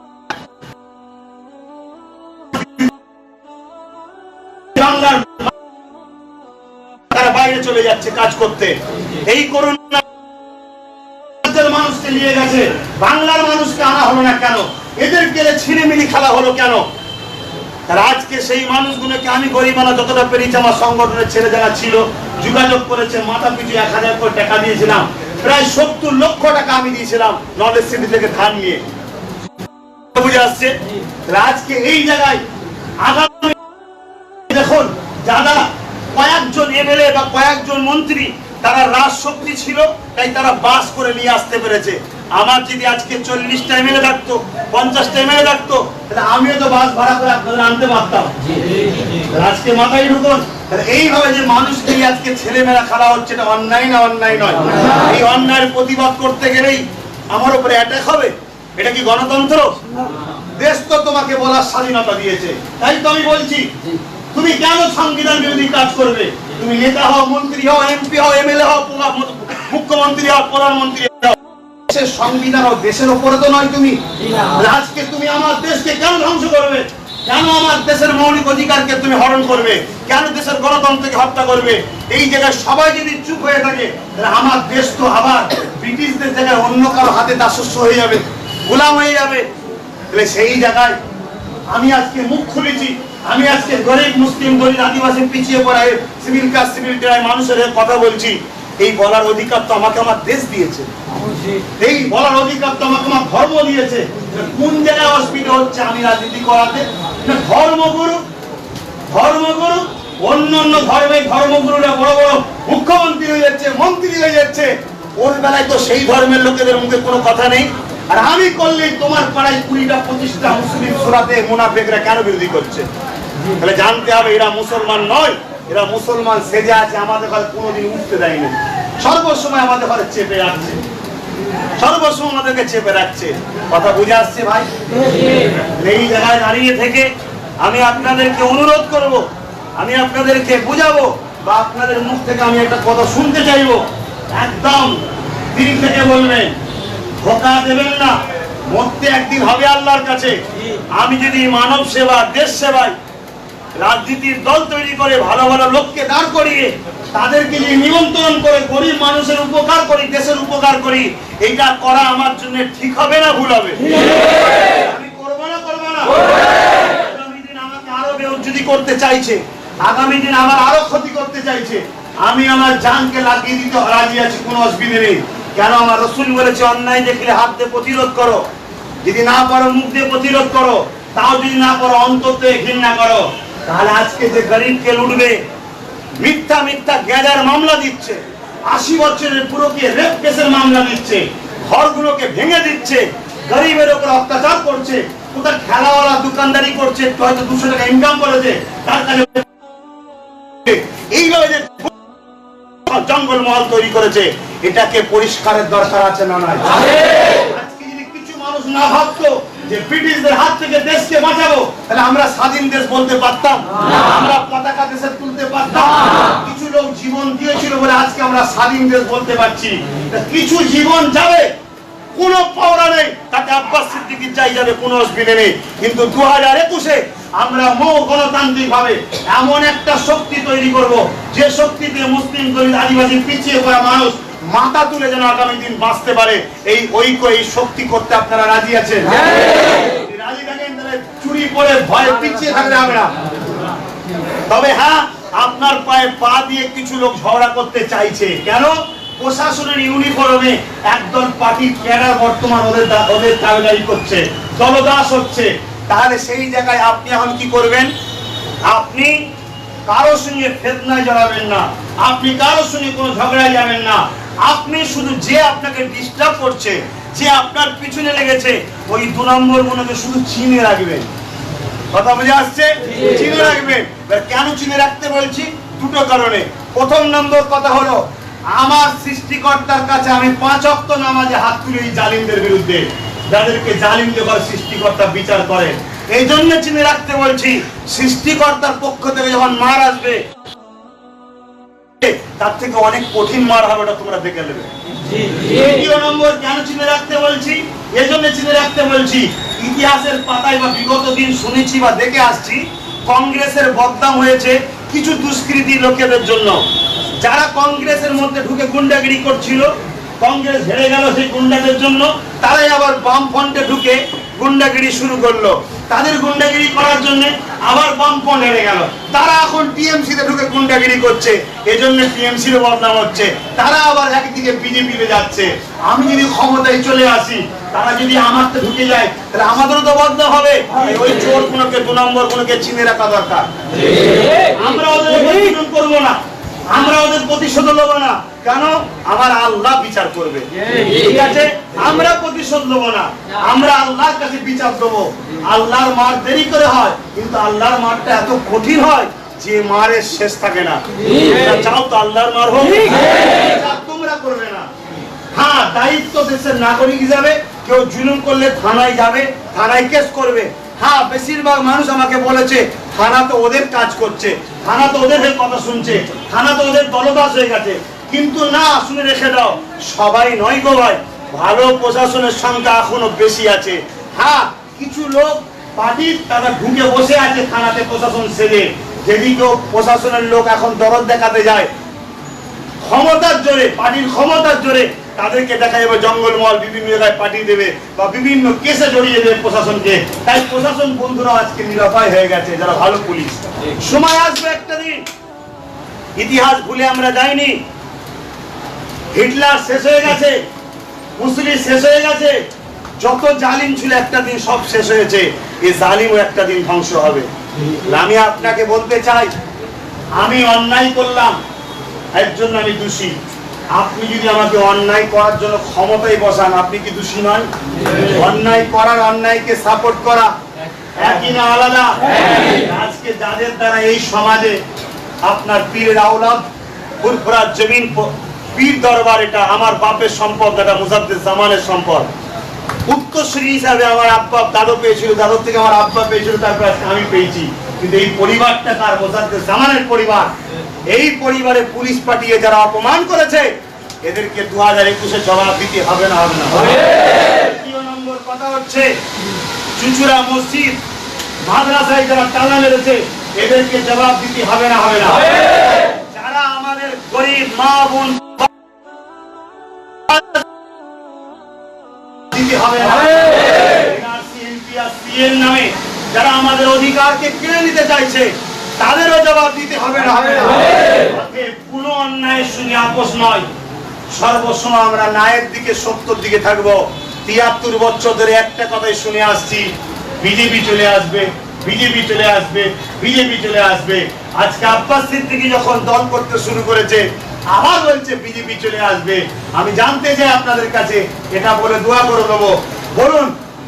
বাংলার তারা বাইরে চলে যাচ্ছে কাজ করতে। এই করোনা মানুষকে নিয়ে গেছে, বাংলার মানুষকে আনা হলো না কেন? এদেরকে ছিঁড়েমিলি খেলা হলো কেন? আজকে সেই মানুষগুলোকে আমি গরিবানা যতটা পেরেছি, আমার সংগঠনের ছেলে যারা ছিল যোগাযোগ করেছে, মাথা পিছু 1000 করে টাকা দিয়েছিলাম, প্রায় 70 লক্ষ টাকা আমি দিয়েছিলাম নলেজ সিটি থেকে ধান নিয়ে। বুঝে আসছে? আজকে এই জায়গায় আগামী দেখুন, যারা কয়েকজন এমএলএ বা কয়েকজন মন্ত্রী, তারা রাজশক্তি ছিল, তাই তারা বাস করে নিয়ে আসতে পেরেছে। আমার যদি আজকে 40টা এমএলএ থাকতো, 50টা এমএলএ থাকতো, তাহলে আমিও তো বাস ভাড়া করে আপনাদের আনতে পারতাম। আজকে মাথায় ঢুকুন, এইভাবে যে মানুষকে আজকে ছেলেমেয়েরা খেলা হচ্ছে, এটা অন্যায় না? অন্যায় নয়। এই অন্যায়ের প্রতিবাদ করতে গেলেই আমার উপরে অ্যাটাক হবে? এটা কি গণতন্ত্র? দেশ তো তোমাকে বলার স্বাধীনতা দিয়েছে, তাই তো আমি বলছি, তুমি কেন সংবিধান বিরোধী কাজ করবে? তুমি নেতা হও, মন্ত্রী হও, এমপি হও, এমএলএ হও, মুখ্যমন্ত্রী হও, প্রধানমন্ত্রী হও, দেশের সংবিধান ও দেশের উপরে তো নয় তুমি। আজকে তুমি আমার দেশকে কেন ধ্বংস করবে? কেন আমার দেশের মৌলিক অধিকারকে তুমি হরণ করবে? কেন দেশের গণতন্ত্রকে হত্যা করবে? এই জায়গায় সবাই যদি চুপ হয়ে থাকে, তাহলে আমার দেশ তো আবার ব্রিটিশদের জায়গায় অন্য কারো হাতে দাসস্ব হয়ে যাবে, গোলাম হয়ে যাবে। তাহলে সেই জায়গায় আমি আজকে মুখ খুলেছি, আমি আজকে গরিব, মুসলিম, দলিত, আদিবাসী, পিছিয়ে পড়া সিভিল কাস্ট, সিভিল ট্রাইব মানুষের কথা বলছি। এই বলার অধিকার তো আমাকে আমার দেশ দিয়েছে, এই বলার অধিকার তো আমাকে আমার ধর্ম দিয়েছে। কোন জায়গায় অসুবিধা হচ্ছে আমি রাজনীতি করাতে? ধর্মগুরু, ধর্মগুরু, অন্য অন্য ধর্মের ধর্মগুরুরা বড় বড় মুখ্যমন্ত্রী হয়ে যাচ্ছে, মন্ত্রী হয়ে যাচ্ছে, ওর বেলায় তো সেই ধর্মের লোকেদের মুখে কোনো কথা নেই। আর আমি করলেই তোমার পাড়ায় 20টা 25টা মুসলিম সুরাতে মুনাফিকরা কেন বিরোধী করছে? তাহলে জানতে হবে এরা মুসলমান নয়, এরা মুসলমান সেজে আছে, আমাদের ঘরে কোনোদিন উঠতে দেয়নি, সর্বসময় আমাদের ঘরে চেপে রাখছে, সর্বসময় আমাদেরকে চেপে রাখছে। কথা বুঝে আসছে ভাই? এই জায়গায় দাঁড়িয়ে থেকে আমি আপনাদেরকে অনুরোধ করব, আমি আপনাদেরকে বুঝাবো, বা আপনাদের মুখ থেকে আমি একটা কথা শুনতে চাইবো, একদম দিল থেকে বলবেন, ধোঁকা দেবেন না। মরতে একদিন হবে আল্লাহর কাছে। আমি যদি মানব সেবা, দেশ সেবায় রাজনীতির দল তৈরি করে ভালো ভালো লোককে দাঁড় করিয়ে তাদেরকে নিয়ে নিমন্ত্রণ করে গরিব মানুষের উপকার করি, দেশের উপকার করি, এইটা করা আমার জন্য ঠিক হবে না ভুল হবে? আমি করবো না? করবো না? আগামী দিন আমাকে আরো বেউজ্জতি করতে চাইছে, আগামী দিন আমার আরো ক্ষতি করতে চাইছে, আমি আমার জানকে লাগিয়ে দিতে রাজি আছি, কোনো অসুবিধা নেই। কেন? আমার রাসূল বলেছে, অন্যায় দেখলে হাত দিয়ে প্রতিরোধ করো, যদি না পারো মুখ দিয়ে প্রতিরোধ করো। তাও যদি না করো, অন্তত ঘৃণা করো, তাহলে আজকে যে গরিবকে লুটবে, মিথ্যা মিথ্যা গ্যাজার মামলা দিচ্ছে, 80 বছরের পুরোকে রেপ কেসের মামলা দিচ্ছে, ঘরগুলোকে ভেঙে দিচ্ছে, গরিবের উপর অত্যাচার করছে, কোথাও খেলাওয়ালা দোকানদারি করছে, হয়তো 200 টাকা ইনকাম করেছে, তার কাছে এইভাবে যে জঙ্গল মহল তৈরি করেছে, এটাকে পরিষ্কারের দরকার আছে না নাই? আজকে যদি কিছু মানুষ না ভাবতো যে ব্রিটিশদের হাত থেকে দেশকে বাঁচাবো, তাহলে আমরা স্বাধীন দেশ বলতে পারতাম? আমরা পতাকা দেশে তুলতে পারতাম? কিছু লোক জীবন দিয়েছিল বলে আজকে আমরা স্বাধীন দেশ বলতে পারছি। কিছু জীবন যাবে, কোনো পাওয়া নেই, তাতে আব্বাস সিদ্দিকীর চাই যাবে, কোনো অসুবিধা নেই। কিন্তু 2021-এ আমরা গণতান্ত্রিক ভাবে এমন একটা শক্তি তৈরি করব, যে শক্তিতে মুসলিম দলিত আদিবাসী পিছিয়ে পড়া মানুষ মাথা তুলে যেন আগামী দিন বাঁচতে পারে। এই ঐক্য, এই শক্তি করতে আপনারা রাজি আছেন? রাজি থাকেন তাহলে চুরি পরে ভয়ে পিছিয়ে থাকতে হবে না। তবে হ্যাঁ, আপনার পায়ে পা দিয়ে কিছু লোক ঝগড়া করতে চাইছে। কেন? প্রশাসনের ইউনিফর্মে একদল পার্টির ক্যাডার বর্তমান ওদের দাবিদারি করছে, দলদাস হচ্ছে। তাহলে সেই জায়গায় আপনি এখন কি করবেন? আপনি কারোর সঙ্গে ফিতনায় জড়াবেন না, আপনি কারোর সঙ্গে কোনো ঝগড়ায় যাবেন না। আপনি শুধু যে আপনাকে ডিস্টার্ব করছে, যে আপনার পিছনে লেগেছে, ওই 2 নম্বর গুলোকে শুধু চিনে রাখবেন। কথা বুঝে আসছে? চিনে রাখবেন। কেন চিনে রাখতে বলছি? 2টো কারণে। প্রথম নম্বর কথা হলো, আমার সৃষ্টিকর্তার কাছে আমি 5 ওয়াক্ত নামাজে হাত তুলি এই জালিমদের বিরুদ্ধে, যাদেরকে জালিম দেবার সৃষ্টিকর্তা বিচার করে। এই জন্য চিনে রাখতে বলছি, সৃষ্টিকর্তার পক্ষ থেকে যখন মার আসবে, তার থেকে অনেক কঠিন মার হবে, ওটা তোমরা দেখে নেবে। দ্বিতীয় নম্বর কেন চিনে রাখতে বলছি? এই জন্য চিনে রাখতে বলছি, ইতিহাসের পাতায় বা বিগত দিন শুনেছি বা দেখে আসছি, কংগ্রেসের বদনাম হয়েছে কিছু দুষ্কৃতী লোকেদের জন্য, যারা কংগ্রেসের মধ্যে ঢুকে গুন্ডাগিরি করছিল। কংগ্রেস হেরে গেল সেই গুন্ডাদের জন্য, তারাই আবার বামফ্রন্টে ঢুকে গুন্ডাগিরি শুরু করলো। তাদের গুন্ডাগিরি করার জন্য আবার বামফ্রন্ট হেরে গেল, তারা এখন টিএমসি তে ঢুকে গুন্ডাগিরি করছে, এজন্য টিএমসির বদনাম হচ্ছে। তারা আবার একদিকে বিজেপিতে যাচ্ছে। আমি যদি ক্ষমতায় চলে আসি, তারা যদি আমারতে ঢুকে যায়, তাহলে আমাদেরও তো বদনাম হবে। ওই চোর গুলোকে 2 নম্বর গুলোকে চিনে রাখা দরকার। আমরা ওদের প্রতিশোধ করবো না, আমরা ওদের প্রতিশোধ নেবো না। কেন? আমার আল্লাহ বিচার করবে, ঠিক আছে? আমরা প্রতিশোধ নেবো না, আমরা আল্লাহর কাছে বিচার দেবো। আল্লাহর মার দেরি করে হয়, কিন্তু আল্লাহর মারটা এত কঠিন হয় যে মারের শেষ থাকে না। চাও তো আল্লাহর মার হোক, তোমরা করবে না। হ্যাঁ, দায়িত্ব দেশের নাগরিক হিসাবে কেউ জুলুম করলে থানায় যাবে, থানায় কেস করবে। হ্যাঁ, বেশিরভাগ মানুষ আমাকে বলেছে থানা তো ওদের কাজ করছে, থানা তো ওদের কথা শুনছে, থানা তো ওদের দলদাস হয়ে গেছে। কিন্তু না, শুনে রেখে দাও, সবাই নয় গো ভাই, ভালো প্রশাসনের সংখ্যা এখনো বেশি আছে। হ্যাঁ, কিছু লোক পার্টির তারা ঢুকে বসে আছে থানাতে প্রশাসন সেজে। যেদিকেও প্রশাসনের লোক এখন দরদ দেখাতে যায়, ক্ষমতার জোরে, পার্টির ক্ষমতার জোরে তাদেরকে দেখা যাবে জঙ্গলমহল বিভিন্ন জায়গায় পাঠিয়ে দেবে বা বিভিন্ন কেসে জড়িয়ে দেবে প্রশাসনকে। তাই প্রশাসন বন্ধুরা আজকে নিরাপয় হয়ে গেছে, যারা ভালো পুলিশ। সময় আসবে একটা দিন, ইতিহাস ভুলে আমরা যাইনি। হিটলার শেষ হয়ে গেছে, মুসলিম শেষ হয়ে গেছে, যত জালিম ছিল একটা দিন সব শেষ হয়েছে। এই জালিমও একটা দিন ধ্বংস হবে। আমি আপনাকে বলতে চাই, আমি অন্যায় করলাম, এর জন্য আমি দোষী। আপনি যদি আমাকে অন্যায় করার জন্য ক্ষমতায় বসান, আপনি কি দোষী নয়? অন্যায় করার, অন্যায়কে সাপোর্ট করা একই না আলাদা? আজকে যাদের দ্বারা এই সমাজে আপনার পীরের আওলাদ ফুরফুরার জমিন, পীর দরবার, এটা আমার বাপের সম্পদ, এটা মুজাদ্দেদ জামানের সম্পদ। উত্তরসূরি হিসাবে আমার আব্বা দাদু পেয়েছিল, দাদুর থেকে আমার আব্বা পেয়েছিল, তারপর আমি পেয়েছি। কিন্তু এই পরিবারটা কার? মুজাদ্দেদ জামানের পরিবার। এই পরিবারে পুলিশ পাঠিয়ে যারা অপমান করেছে, এদেরকে 2021-এ জবাব দিতে হবে না? হবে না? দ্বিতীয় নম্বর কথা হচ্ছে, চুচুড়া মসজিদ মাদ্রাসায় যারা তালা মেরেছে, এদেরকে জবাব দিতে হবে না? হবে না? যারা আমাদের গরিব মা বোন দিতে হবে না? নামে যারা আমাদের অধিকারকে কেড়ে নিতে চাইছে, তাদেরও জবাব দিতে হবে না? হবে না? কোনো অন্যায়ের সঙ্গে আপোষ নয়। সর্বসময় আমরা ন্যায়ের দিকে, সত্যের দিকে থাকবো। 73 বছর ধরে একটা কথাই শুনে আসছি, বিজেপি চলে আসবে, বিজেপি চলে আসবে, বিজেপি চলে আসবে। আজকে আব্বাস সিদ্দিকী যখন দল করতে শুরু করেছে আবার বলছে বিজেপি চলে আসবে। আমি জানতে চাই আপনাদের কাছে, এটা বলে দোয়া করে দেবো, বলুন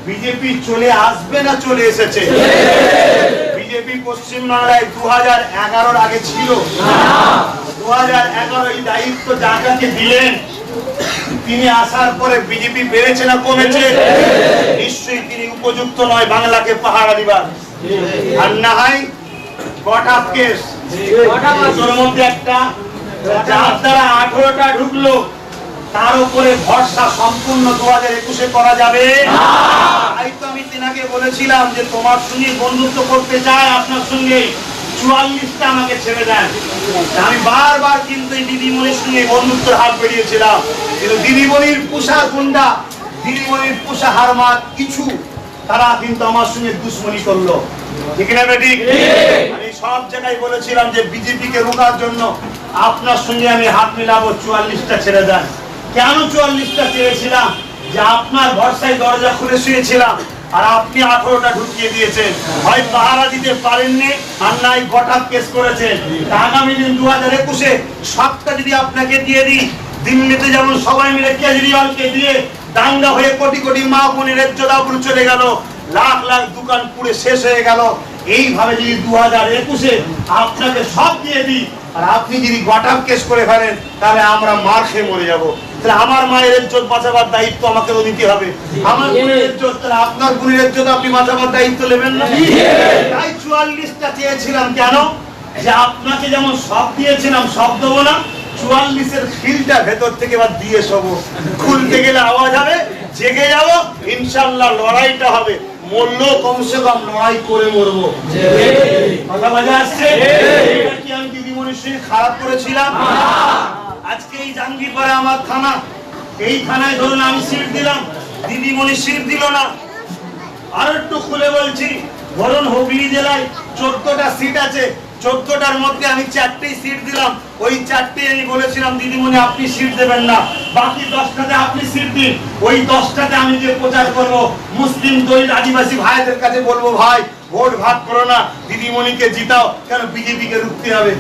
বিজেপি চলে আসবে না চলে এসেছে? বিজেপি পশ্চিমবাংলায় 2011-র আগে ছিল না। 2011 এই দায়িত্ব যাকে দিলেন তিনি আসার পরে বিজেপি বেড়েছে না কমেছে? নিশ্চয়ই তিনি উপযুক্ত নয় বাংলাকে পাহারা দিবার। আর না হয় গট আপ কেস, তোর মধ্যে একটা যার দ্বারা 18টা ঢুকলো তার উপরে ভরসা সম্পূর্ণ 2021-এ করা যাবে না। তাই তো আমি তিনাকে বলেছিলাম যে তোমার সঙ্গে বন্ধুত্ব করতে চাই, আপনার সঙ্গে 44টা আমাকে ছেড়ে দেন। আমি বারবার কিন্তু এই দিদিমণির সঙ্গে বন্ধুত্বের হাত বেরিয়েছিলাম, কিন্তু দিদিমণির পুষা গুন্ডা, দিদিমণির পুষা হারমাত কিছু তারা কিন্তু আমার সঙ্গে দুশ্মনী করলো। ঠিক না বেটি? আমি সব জায়গায় বলেছিলাম যে বিজেপিকে রোকার জন্য আপনার সঙ্গে আমি হাত মিলাবো, 44টা ছেড়ে দেন। কেন 44টা চেয়েছিলাম? যে আপনার ভরসায় দরজা খুলে শুয়েছিলাম আর আপনি 18টা ঢুকিয়ে দিয়েছেন। হয় পাহারা দিতে পারেননি আর নাই গটা কেস করেছেন। আগামী দিন 2021-এ সবটা যদি আপনাকে দিয়ে দিই, দিল্লিতে যেমন সবাই মিলে কেজরিওয়ালকে দিয়ে দাঙ্গা হয়ে কোটি কোটি মা বোনের ইজ্জত আবরু চলে গেল, লাখ লাখ দোকান পুড়ে শেষ হয়ে গেল, এইভাবে যদি 2021-এ আপনাকে সব দিয়ে দিই আর আপনি যদি গটাপ কেস করে ফেলেন তাহলে আমরা মার খেয়ে মরে যাবো। তাহলে আমার মায়ের ইজ্জত বাঁচাবার দায়িত্ব আমাকে নিতে হবে। আমার বোনের ইজ্জত, তাহলে আপনার বোনের ইজ্জত আপনি বাঁচাবার দায়িত্ব নেবেন না? তাই 44টা চেয়েছিলাম। কেন? যে আপনাকে যেমন সব দিয়েছিলাম সব দেবো না, 44-এর খিলটা ভেতর থেকে এবার দিয়ে শোবো। খুলতে গেলে আওয়াজ হবে, জেগে যাবো, ইনশাল্লাহ লড়াইটা হবে, মরলো কমসে কম লড়াই করে মরবো। কথা বাজে আসছে? এটা কি আমি দিদিমণির সঙ্গে খারাপ করেছিলাম? আজকে এই জাঙ্গিপাড়া আমার থানা, এই থানায় ধরুন আমি সিট দিলাম, দিদিমণি সিট দিল না। আর একটু খুলে বলছি, ধরুন হুগলি জেলায় 14টা সিট আছে, 14টার মধ্যে আমি 4টেই সিট দিলাম। ওই 4টেই আমি বলেছিলাম দিদিমণি আপনি সিট দেবেন না, বাকি 10টাতে আপনি সিট দিন। ওই 10টাতে আমি যে প্রচার করব, মুসলিম দলিত আদিবাসী ভাইদের কাছে বলবো, ভাই ভোট ভাগ করো না, দিদিমণিকে জিতাও, কেন বিজেপিকে রুখতে হবে।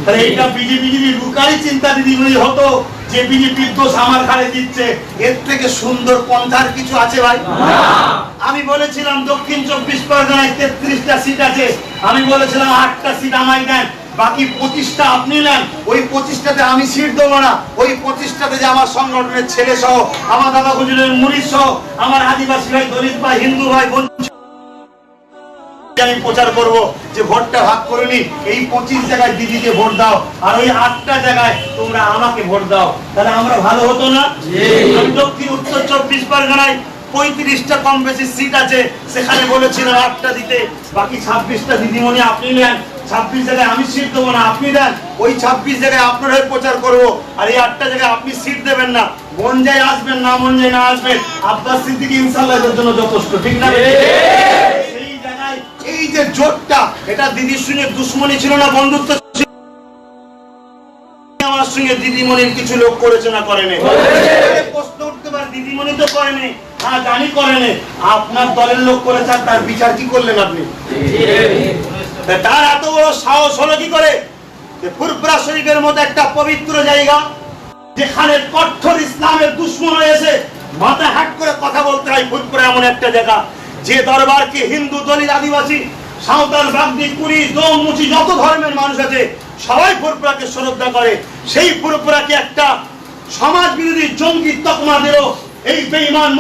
তাহলে এইটা বিজেপি যদি রুকারই চিন্তা দিদিমণি হতো যে বিজেপির দোষ আমার ঘাড়ে দিচ্ছে, এর থেকে সুন্দর পন্থার কিছু আছে ভাই? আমি বলেছিলাম দক্ষিণ 24 পরগনায় 33টা সিট আছে, আমি বলেছিলাম 8টা সিট আমায় দেন, বাকি 25টা আপনি নেন। ওই 25টাতে আমি সিট দেবো না, ওই 25টাতে যে আমার সংগঠনের ছেলে সহ, আমার দাদা হুজুরের মুরিদ সহ, আমার আদিবাসী ভাই, দলিত ভাই, হিন্দু ভাই বোন আমি প্রচার করব যে ভোটটা ভাগ করে নি, এই 25 জায়গায় দিদিকে ভোট দাও আর ওই 8টা জায়গায় তোমরা আমাকে ভোট দাও, তাহলে আমরা ভালো হতো না? আমি দক্ষিণ উত্তর 24 পরগনায় 35টা কম বেশি সিট আছে, সেখানে বলেছিলাম 8টা দিতে, বাকি 26টা দিদিমণি আপনি নেন। 26 জায়গায় আমি সিট দেবো না, আপনি দেন। ওই 26 জায়গায় আপনার হয়ে প্রচার করবো আর এই 8টা জায়গায় আপনি সিট দেবেন না। মন যায় আসবেন, না মন যায় না আসবেন, আব্বাস সিদ্দিকী ইনশাআল্লাহ এর জন্য যথেষ্ট। ঠিক না? সেই জায়গায় এই যে জোটটা, এটা দিদির সঙ্গে দুশ্মনী ছিল না, বন্ধুত্ব ছিল। আমার সঙ্গে দিদিমণির কিছু লোক করেছে না করেনি? প্রশ্ন উঠতে পারে, দিদিমণি তো করেনি। হ্যাঁ জানি করেনি, আপনার দলের লোক করেছে, তার বিচার কি করলেন আপনি? তার এত বড় সাহস হলো কি করে যে ফুরফুরা শরীফের মতো একটা পবিত্র জায়গা, যেখানে কঠোর ইসলামের দুশ্মন হয়েছে, মাথা হাট করে কথা বলতে হয়। ফুরফুরা এমন একটা জায়গা যে দরবারকে হিন্দু, দলিত, আদিবাসী, সাঁওতাল, বাগদি, কুড়ি, দোম, মুচি, যত ধর্মের মানুষ আছে সবাই ফুরফুরাকে শ্রদ্ধা করে। সেই ফুরফুরাকে একটা সমাজ বিরোধী জঙ্গি তকমা দিল এই বেঈমান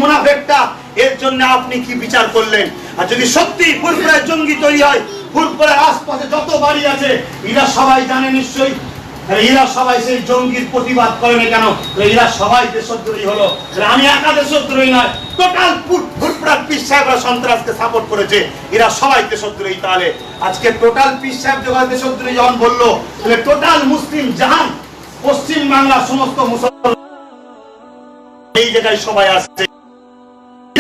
মুনাফিকটা। এর জন্য আপনি কি বিচার করলেন? আর যদি সত্যি ফুরফুরায় জঙ্গি তৈরি হয়, ফুরফুরার আশপাশে যত বাড়ি আছে এরা সবাই জানে নিশ্চয়ই, এরা সবাই সেই জঙ্গির প্রতিবাদ করে না কেন? এরা সবাই দেশদ্রোহী হলো। আমি একা দেশদ্রোহী নয়, টোটাল ফুরফুরার পীর সাহেবরা সন্ত্রাসকে সাপোর্ট করেছে, এরা সবাই দেশদ্রোহী। তাহলে আজকে টোটাল পীর সাহেব যখন দেশদ্রোহী যখন বললো, তাহলে টোটাল মুসলিম জাহান, পশ্চিম বাংলার সমস্ত মুসলমান এই জায়গায় সবাই আসছে।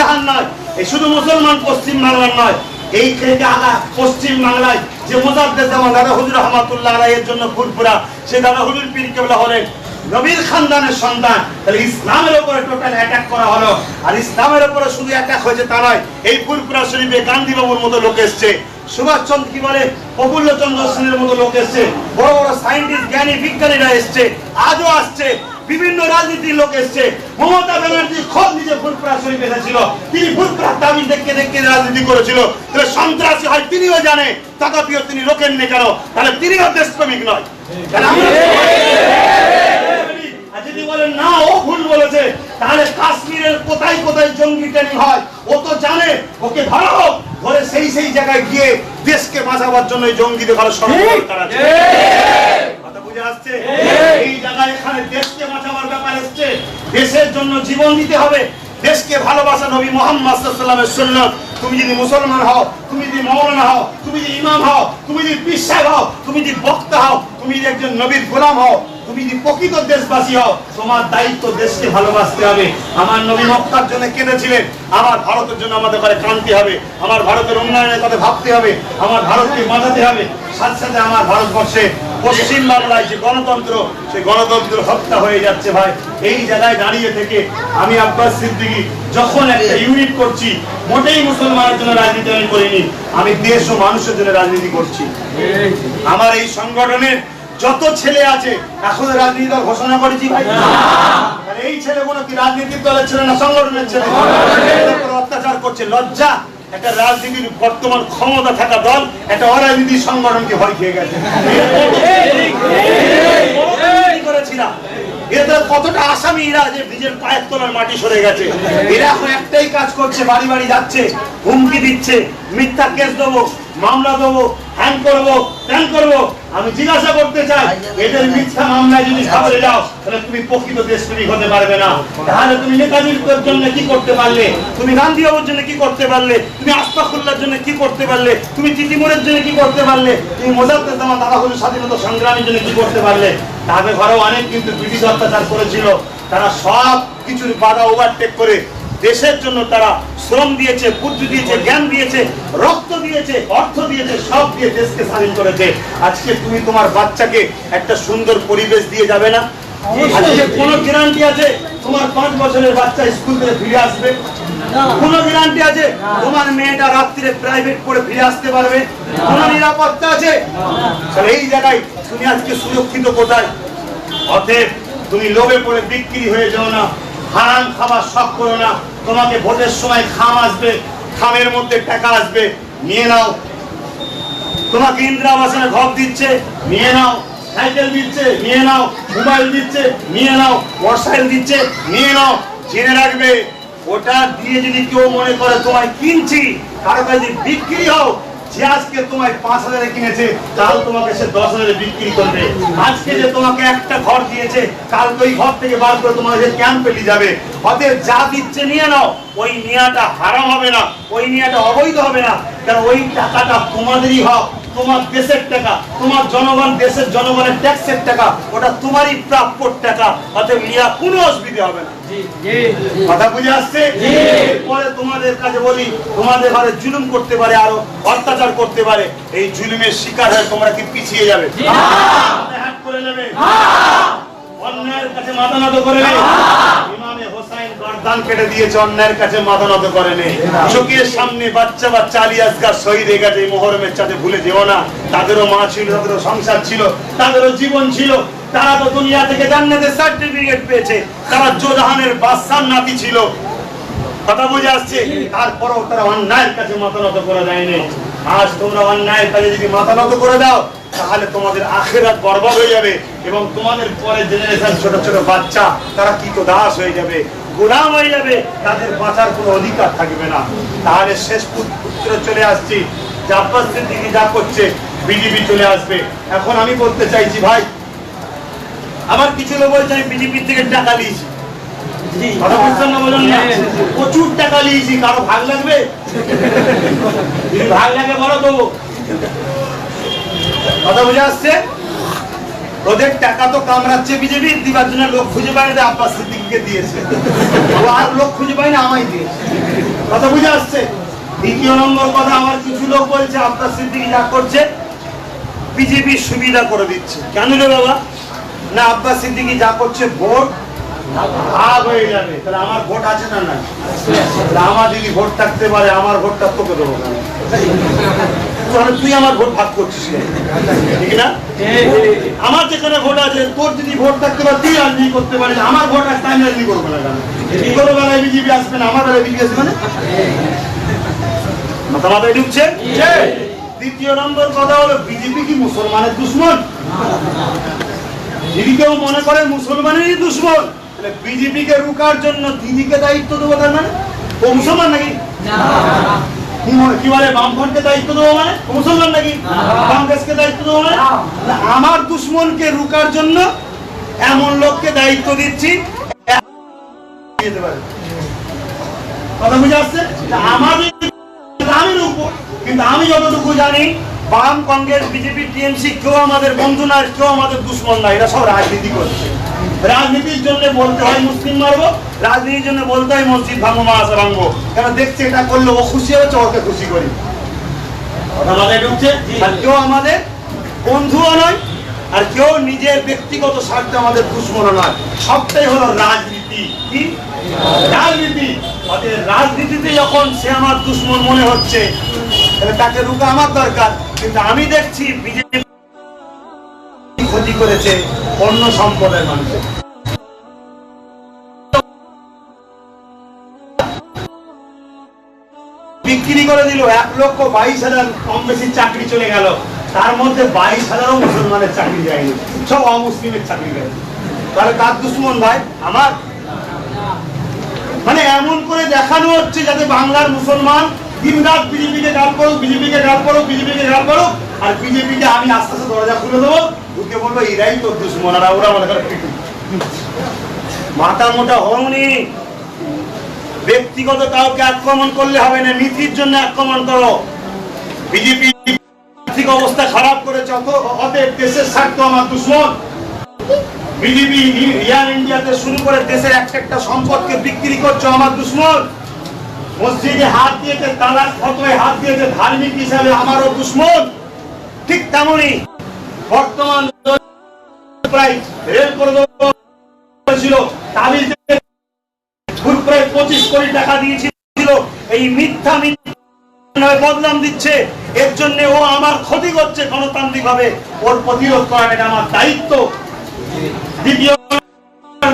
জাহান নয়, এই শুধু মুসলমান পশ্চিম বাংলার নয়, এই থেকে আগা পশ্চিম বাংলায় যে মুজাদ্দেদ জামান দাদা হুজুর রহমাতুল্লাহ আলাইহির জন্য ফুরফুরা, সে দাদা হুজুর পীর কেবলা হলেন নবীর খানদানের সন্তান, তাহলে ইসলামের উপরে টোটাল অ্যাটাক করা হলো। আর ইসলামের উপরে শুধু অ্যাটাক হয়েছে তা নয়, এই ফুরফুরা শরীফে গান্ধী বাবুর মতো লোক এসছে, সুভাষচন্দ্র কি বলে প্রফুল্লচন্দ্র সেনের মতো লোক এসছে, বড় বড় সায়েন্টিস্ট জ্ঞানী বিজ্ঞানীরা এসছে, আজও আসছে, বিভিন্ন রাজনীতির লোক এসছে। মমতা ব্যানার্জি খোদ নিজে ফুরফুরা শরীফ এসেছিল, তিনি ফুরফুরা তাবিজ দেখতে দেখতে রাজনীতি করেছিল। তাহলে সন্ত্রাসী হয় তিনিও জানে, তথাপিও তিনি রোকেননি কেন? তাহলে তিনিও দেশপ্রেমিক নয়। যদি বলেন না ও ভুল বলেছে, তাহলে কাশ্মীরের কোথায় কোথায় জঙ্গি ট্রেনিং হয় ও তো জানে, ওকে ধরো, ধরে সেই সেই জায়গায় গিয়ে দেশকে বাঁচাবার জন্য জঙ্গিদের ভালো সরকার করা আছে। কথা বুঝে আসছে? এই জায়গায় এখানে দেশকে বাঁচাবার ব্যাপার এসছে, দেশের জন্য জীবন দিতে হবে, দেশকে ভালোবাসা নবী মুহাম্মদ সাল্লাল্লাহু আলাইহি ওয়াসাল্লামের সুন্নাত। তুমি যদি মুসলমান হও, তুমি যদি মাওলানা হও, তুমি যদি ইমাম হও, তুমি যদি পীর সাহেব হও, তুমি যদি বক্তা হও, তুমি যদি একজন নবীর গোলাম হও, তুমি যদি প্রকৃত দেশবাসী হও, তোমার দায়িত্ব দেশকে ভালোবাসতে হবে। আমার নবী মক্কার জন্য কেঁদেছিলেন, আমার ভারতের জন্য আমাদের ঘরে কাঁদতে হবে, আমার ভারতের উন্নয়নের কথা ভাবতে হবে, আমার ভারতকে বাঁচাতে হবে। সাথে সাথে আমার ভারতবর্ষে পশ্চিম বাংলায় যে গণতন্ত্র, সেই গণতন্ত্র হত্যা হয়ে যাচ্ছে ভাই। এই জায়গায় দাঁড়িয়ে থেকে আমি আব্বাস সিদ্দিকী যখন একটা ইউনিট করছি, মোটেই মুসলমানের জন্য রাজনীতি আমি করিনি, আমি দেশ ও মানুষের জন্য রাজনীতি করছি। আমার এই সংগঠনের যত ছেলে আছে এখন রাজনীতি দল ঘোষণা করেছি ভাই। এই ছেলেগুলো কি রাজনীতির দলের ছেলে না সংগঠনের ছেলে? অত্যাচার করছে, লজ্জা। একটা রাজনীতির বর্তমান ক্ষমতা থাকা দল একটা অরাজনীতি সংগঠনকে ভয় খেয়ে গেছে। এরা কতটা আসামি, এরা যে নিজের পায়ের তলার মাটি সরে গেছে। এরা এখন একটাই কাজ করছে, বাড়ি বাড়ি যাচ্ছে, হুমকি দিচ্ছে, মিথ্যা কেস দেবো, মামলা দেবো, হ্যাং করবো, ত্যান করবো। আমি জিজ্ঞাসা করতে চাই, এদের মিথ্যা মামলায় যদি সামনে যাও, তাহলে তুমি প্রকৃত দেশপ্রেমিক হতে পারবে না। তাহলে তুমি নেতাজির জন্য কি করতে পারলে? তুমি গান্ধী বাবুর জন্য কি করতে পারলে? তুমি আশফাকুল্লাহর জন্য কি করতে পারলে? তুমি তিতিমুরের জন্য কি করতে পারলে? তুমি মোজাফফর জামান দাদা হুজুর স্বাধীনতা সংগ্রামীর জন্য কি করতে পারলে? তাদের ঘরেও অনেক কিন্তু ব্রিটিশ অত্যাচার করেছিল, তারা সব কিছুর বাধা ওভারটেক করে দেশের জন্য তারা শ্রম দিয়েছে, বুদ্ধি দিয়েছে, জ্ঞান দিয়েছে, রক্ত দিয়েছে, অর্থ দিয়েছে, সব দিয়ে দেশকে স্বাধীন করেছে। আজকে তুমি তোমার বাচ্চাকে একটা সুন্দর পরিবেশ দিয়ে যাবে না? আজকে কোনো গ্যারান্টি আছে তোমার 5 বছরের বাচ্চা স্কুল থেকে ফিরে আসবে? কোনো গ্যারান্টি আছে তোমার মেয়েটা রাত্রিরে প্রাইভেট পড়ে ফিরে আসতে পারবে? কোনো নিরাপত্তা আছে? এই জায়গায় তুমি আজকে সুরক্ষিত কোথায়? অতএব তুমি লোভে পড়ে বিক্রি হয়ে যাও না, হারাম খাবার শখ করো না। তোমাকে ভোটের সময় খাম আসবে, খামের মধ্যে টাকা আসবে, নিয়ে নাও। তোমাকে ইন্দিরা আবাসনে ঘর দিচ্ছে, নিয়ে নাও। সাইকেল দিচ্ছে, নিয়ে নাও। মোবাইল দিচ্ছে, নিয়ে নাও। মোটরসাইকেল দিচ্ছে, নিয়ে নাও। জেনে রাখবে, ওটা দিয়ে যদি কেউ মনে করে তোমায় কিনছি, কারো কাছে বিক্রি হও, যে আজকে তোমায় 5,000 কিনেছে, কাল তোমাকে সে 10,000 বিক্রি করবে। আজকে যে তোমাকে একটা ঘর দিয়েছে, কাল ওই ঘর থেকে বার করে তোমাকে ক্যাম্পে নিয়ে যাবে। অতএব যা দিচ্ছে নিয়ে নাও, ওই নেওয়াটা হারাম হবে না, ওই নেওয়াটা অবৈধ হবে না, কারণ ওই টাকাটা তোমাদেরই হক, তোমার দেশের টাকা, তোমার জনগণ, দেশের জনগণের ট্যাক্সের টাকা, ওটা তোমারই প্রাপ্য টাকা। অতএব নিয়া কোনো অসুবিধা হবে না। কথা বুঝে আসছে? এরপরে তোমাদের কাছে বলি, তোমাদের ঘরে জুলুম করতে পারে, আরো অত্যাচার করতে পারে, এই জুলুমের শিকার হয়ে তোমরা কি পিছিয়ে যাবে? হাত করে নেবে, অন্যায়ের কাছে মাথা নত করে নেবে। ইমামে হোসাইন গর্দান কেটে দিয়েছে, অন্যায়ের কাছে মাথা নত করে নেই। চোখের সামনে বাচ্চা বাচ্চা আলী আসগার শহীদ হয়ে গেছে, এই মুহররমের চাঁদে ভুলে যেও না। তাদেরও মা ছিল, তাদেরও সংসার ছিল, তাদেরও জীবন ছিল। তারা তো দুনিয়া থেকে জান্নাতের সার্টিফিকেট পেয়েছে, তারা জোজাহানের বাদশার নাতি ছিল। কথা বুঝে আসছে? তারপরও তারা অন্যায়ের কাছে মাথা নত করে দেয়নি। আজ তোমরা অন্যায়ের কাছে যদি মাথা নত করে দাও, তাহলে তোমাদের আখিরাত বরবাদ হয়ে যাবে, এবং তোমাদের পরে জেনারেশন ছোট ছোট বাচ্চা, তারা কি তো দাস হয়ে যাবে, গোলাম হয়ে যাবে, তাদের বাঁচার কোনো অধিকার থাকবে না। তাহলে শেষ পুত্র চলে আসছি, যে আব্বাস সিদ্দিকী যা করছে, বিজেপি চলে আসবে। এখন আমি বলতে চাইছি ভাই, আবার কিছু লোক বলছে আমি বিজেপি থেকে টাকা নিয়েছি, প্রচুর টাকা নিয়েছি, কারো ভাগ লাগবে? ভাগ লাগে বলো দেবো। কথা বুঝে আসছে? ওদের টাকা তো কামড়াচ্ছে বিজেপি, দিবার জন্য লোক খুঁজে পায় না, আব্বাস সিদ্দিকীকে দিয়েছে। আর লোক খুঁজে পায় না, আমায় দিয়েছে। কথা বুঝে আসছে? দ্বিতীয় নম্বর কথা, আমার কিছু লোক বলছে আব্বাস সিদ্দিকী যা করছে বিজেপির সুবিধা করে দিচ্ছে। কেন রে বাবা? না আব্বাস সিদ্দিকী যা করছে ভোট ভাগ হয়ে যাবে, তাহলে আমার ভোট আছে না নাই? আমার যদি ভোট থাকতে পারে আমার ভোটটা তোকে দেবো কেন? তাহলে তুই আমার ভোট ভাগ করছিস ঠিক না? আমার যেখানে ভোট আছে, তোর যদি ভোট থাকতে পারে তুই রাজনীতি করতে পারিস, আমার ভোট আছে আমি রাজনীতি করবো না কেন? কোনো বেলায় বিজেপি আসবে না, আমার বেলায় বিজেপি আসবে না? মাথা মাথায় ঢুকছে। দ্বিতীয় নম্বর কথা হলো, বিজেপি কি মুসলমানের দুশ্মন? যদি কেউ মনে করে মুসলমানেরই দুশ্মন, তাহলে বিজেপি কে রুকার জন্য দিদিকে দায়িত্ব দেবো, তার মানে ও মুসলমান নাকি? কি বলে বামফ্রন্টকে দায়িত্ব দেবো মানে ও মুসলমান নাকি? কংগ্রেসকে দায়িত্ব দেবো মানে? আমার দুশ্মনকে রুকার জন্য এমন লোককে দায়িত্ব দিচ্ছি, কথা বুঝে আসছে? আমি রুখবো, কিন্তু আমি যতটুকু জানি বাম, কংগ্রেস, বিজেপি, টিএমসি কেউ আমাদের বন্ধু না, কেউ আমাদের দুশ্মন না, এরা সব রাজনীতি করছে। রাজনীতির জন্য বলতে হয় মুসলিম মারবো, রাজনীতির জন্য বলতে হয় মসজিদ ভাঙবো, মাদ্রাসা ভাঙবো, কেন দেখছে এটা করলে ও খুশি হচ্ছে, ওকে খুশি করি। কথা মাথায় ঢুকছে? আর কেউ আমাদের বন্ধুও নয়, আর কেউ নিজের ব্যক্তিগত স্বার্থে আমাদের দুশ্মনও নয়। সবটাই হলো রাজনীতি। কি রাজনীতি? রাজনীতিতে যখন সে আমার দুশ্মন মনে হচ্ছে, তাহলে তাকে রুখা আমার দরকার। কিন্তু আমি দেখছি বিজেপি ক্ষতি করেছে অন্য সম্প্রদায়ের মানুষের। বিক্রি করে দিল 1,22,000 কম বেশি চাকরি চলে গেল, তার মধ্যে 22,000ও মুসলমানের চাকরি যায়নি, সব অমুসলিমের চাকরি গেল। তাহলে কার দুশ্মন ভাই? আমার। মানে এমন করে দেখানো হচ্ছে যাতে বাংলার মুসলমান দিন রাত বিজেপিকে গাল করুক, বিজেপিকে গাল করুক, বিজেপিকে গাল করুক, আর বিজেপিকে আমি আস্তে আস্তে দরজা খুলে দেবো, ঢুকে বলবো এরাই তোর দুশ্মন, আর ওরা মনে করে পিটু। মাথা মোটা হওনি। ব্যক্তিগত কাউকে আক্রমণ করলে হবে না, নীতির জন্য আক্রমণ করো। বিজেপি আর্থিক অবস্থা খারাপ করেছে, অতএব দেশের স্বার্থ আমার দুশ্মন। বিজেপি এয়ার ইন্ডিয়াতে শুরু করে দেশের একটা সম্পদকে বিক্রি করছে, আমার দুশ্মন। মসজিদে হাত দিয়েছে, তালাক ফতোয়ায় হাত দিয়েছে, ধার্মিক হিসাবে আমারও দুশ্মন। ঠিক তেমনই বর্তমান প্রায় রেল করে ছিল, তাবিজ প্রায় 25 কোটি টাকা দিয়েছিল, এই মিথ্যা বদনাম দিচ্ছে, এর জন্য ও আমার ক্ষতি করছে গণতান্ত্রিক ভাবে, ওর প্রতিরোধ করা এটা আমার দায়িত্ব। দ্বিতীয়,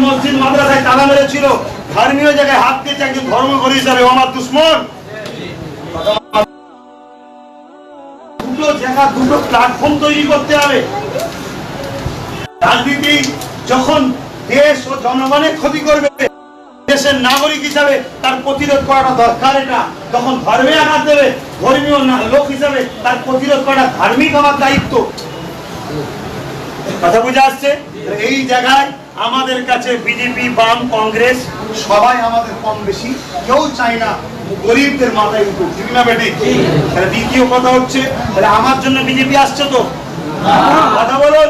মসজিদ মাদ্রাসায় তালা মেরেছিল, ধর্মীয় জায়গায় হাত দিয়েছে একজন ধর্মগুরু হিসাবে, ও আমার দুশ্মন। দুটো জায়গা, দুটো প্ল্যাটফর্ম তৈরি করতে হবে। রাজনীতি যখন দেশ ও জনগণের ক্ষতি করবে, দেশের নাগরিক হিসাবে তার প্রতিরোধ করাটা দরকার। এটা যখন ধর্মে আঘাত দেবে, ধর্মীয় লোক হিসাবে তার প্রতিরোধ করাটা ধার্মিক আমার দায়িত্ব। কথা বুঝে আসছে? এই জায়গায় আমাদের কাছে বিজেপি, বাম, কংগ্রেস সবাই আমাদের কম বেশি, কেউ চায় না গরিবদের মাথায় উঠুক, ঠিক না বেটি? দ্বিতীয় কথা হচ্ছে, তাহলে আমার জন্য বিজেপি আসছে তো? কথা বলুন।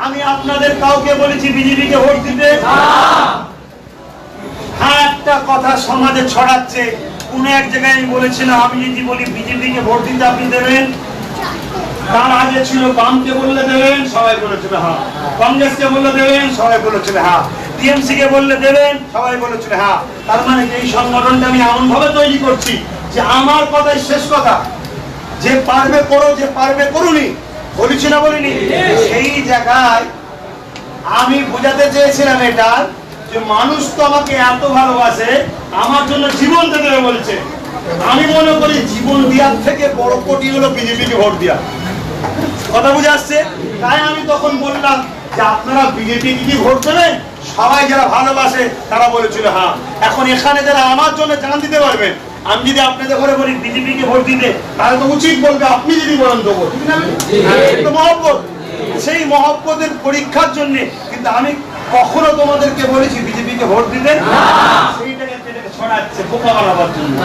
আমি আপনাদের কাউকে বলেছি বিজেপিকে ভোট দিতে? হ্যাঁ, একটা কথা সমাজে ছড়াচ্ছে, কোন এক জায়গায় আমি বলেছিলাম আমি যদি বলি বিজেপিকে ভোট দিতে আপনি দেবেন, তার আগে ছিল বামকে বললে দেবেন, সবাই বলেছিল হ্যাঁ, কংগ্রেসকে বললে দেবেন, সবাই বলেছিল হ্যাঁ, টিএমসি কে বললে দেবেন, সবাই বলেছিল হ্যাঁ। তার মানে এই সংগঠনটা আমি এমন ভাবে তৈরি করছি যে আমার কথাই শেষ কথা, যে পারবে করো, যে পারবে করুনি, বলেছি না বলিনি? সেই জায়গায় আমি বোঝাতে চেয়েছিলাম এটা, যে মানুষ তো আমাকে এত ভালোবাসে, আমার জন্য জীবন দিতে বলছে। আমি মনে করি জীবন দেওয়ার থেকে বড় কোটি হলো বিজেপিকে ভোট দেওয়া। কথা বুঝে আসছে? তাই আমি তখন বললাম যে আপনারা বিজেপি কি ভোট দেবেন? সবাই যারা ভালোবাসে তারা বলেছিল হ্যাঁ। এখন এখানে যারা আমার জন্য জান দিতে পারবেন, আমি যদি আপনাদের ঘরে বলি বিজেপিকে ভোট দিতে, তাহলে তো উচিত বলবে আপনি যদি বলেন দেবো, ঠিক না? তো মহব্বত, সেই মহব্বতের পরীক্ষার জন্য কিন্তু আমি কখনো তোমাদেরকে বলেছি বিজেপিকে ভোট দিতে? সেইটাকে ছড়াচ্ছে বোকা বানাবার জন্য।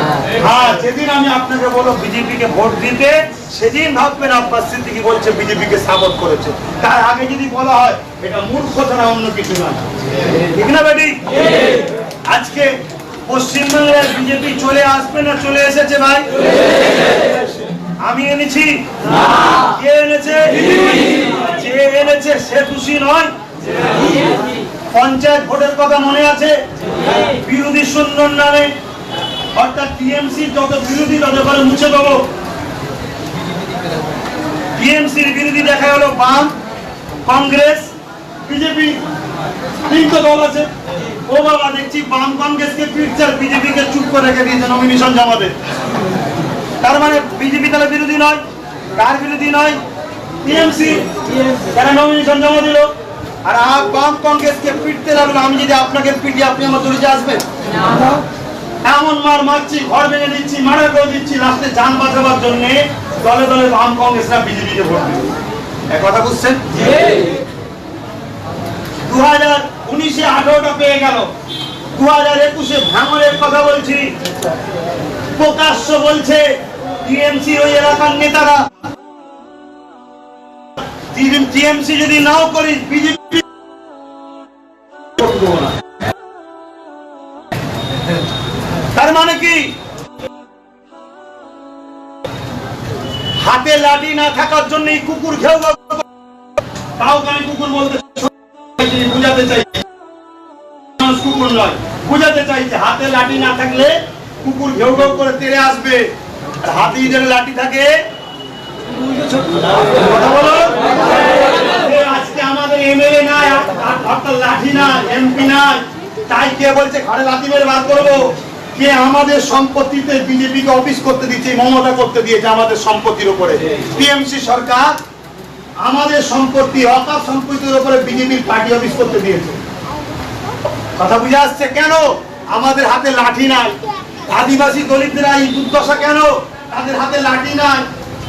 হ্যাঁ, যেদিন আমি আপনাকে বলবো বিজেপিকে ভোট দিতে, সেদিন ভাববেন আব্বাস সিদ্দিকী বলছে বিজেপিকে সাপোর্ট করেছে। তার আগে যদি বলা হয় এটা মূর্খতা না, অন্য কিছু না, ঠিক না বেটি? আজকে পশ্চিমবাংলার বিজেপি চলে আসবে না চলে এসেছে ভাই? আমি এনেছি? কে এনেছে? যে যে এনেছে সে দোষী নয়? পঞ্চায়েত ভোটের কথা মনে আছে? বিরোধী শূন্যর নামে, অর্থাৎ টিএমসি যত বিরোধী তত করে মুছে দেবো। টিএমসির বিরোধী দেখা গেল বাম, কংগ্রেস, বিজেপি, তিনটে দল আছে। ও বাবা, দেখছি বাম কংগ্রেসকে পিটছে আর বিজেপিকে চুপ করে রেখে দিয়েছে নমিনেশন জমাতে। তার মানে বিজেপি তাহলে বিরোধী নয়? কার বিরোধী নয়? টিএমসি। তারা নমিনেশন জমা দিল আর বাম কংগ্রেসকে পিটতে লাগলো। আমি যদি আপনাকে পিটি, আপনি আমার দড়িতে আসবেন? এমন মার মারছি, ঘর ভেঙে দিচ্ছি, মারা করে দিচ্ছি, লাস্টে যান বাঁচাবার জন্য দলে দলে বাম কংগ্রেসরা বিজেপিকে ভোট দিল। এক কথা বুঝছেন? 2019-এ 18টা পেয়ে গেল, 2021-এ ভাঙনের কথা বলছি। প্রকাশ্য বলছে টিএমসি ওই এলাকার নেতারা, টিএমসি যদি নাও করি বিজেপি। তার মানে কি? হাতে লাঠি না থাকার জন্য কুকুর ঘেউ ঘেউ। কাউকে আমি কুকুর বলতে বুঝাতে চাই, কুকুর নয়, বুঝাতে চাইছে হাতে লাঠি না থাকলে কুকুর ঘেউ ঘেউ করে তেড়ে আসবে। আর হাতে যদি লাঠি থাকে, কথা বলো, আজকে আমাদের এমএলএ নাই, আপনার লাঠি না, এমপি নাই, তাই কে বলছে ঘরে লাঠি মেরে বার করবো? কে আমাদের সম্পত্তিতে বিজেপিকে অফিস করতে দিচ্ছে? মমতা করতে দিয়েছে আমাদের সম্পত্তির উপরে। টিএমসি সরকার আমাদের সম্পত্তি, অকাপ সম্পত্তির উপরে বিজেপির পার্টি অফিস করতে দিয়েছে। কথা বুঝে আসছে? কেন? আমাদের হাতে লাঠি নাই। আদিবাসী দলিতরা এই দুর্দশা কেন? তাদের হাতে লাঠি নাই,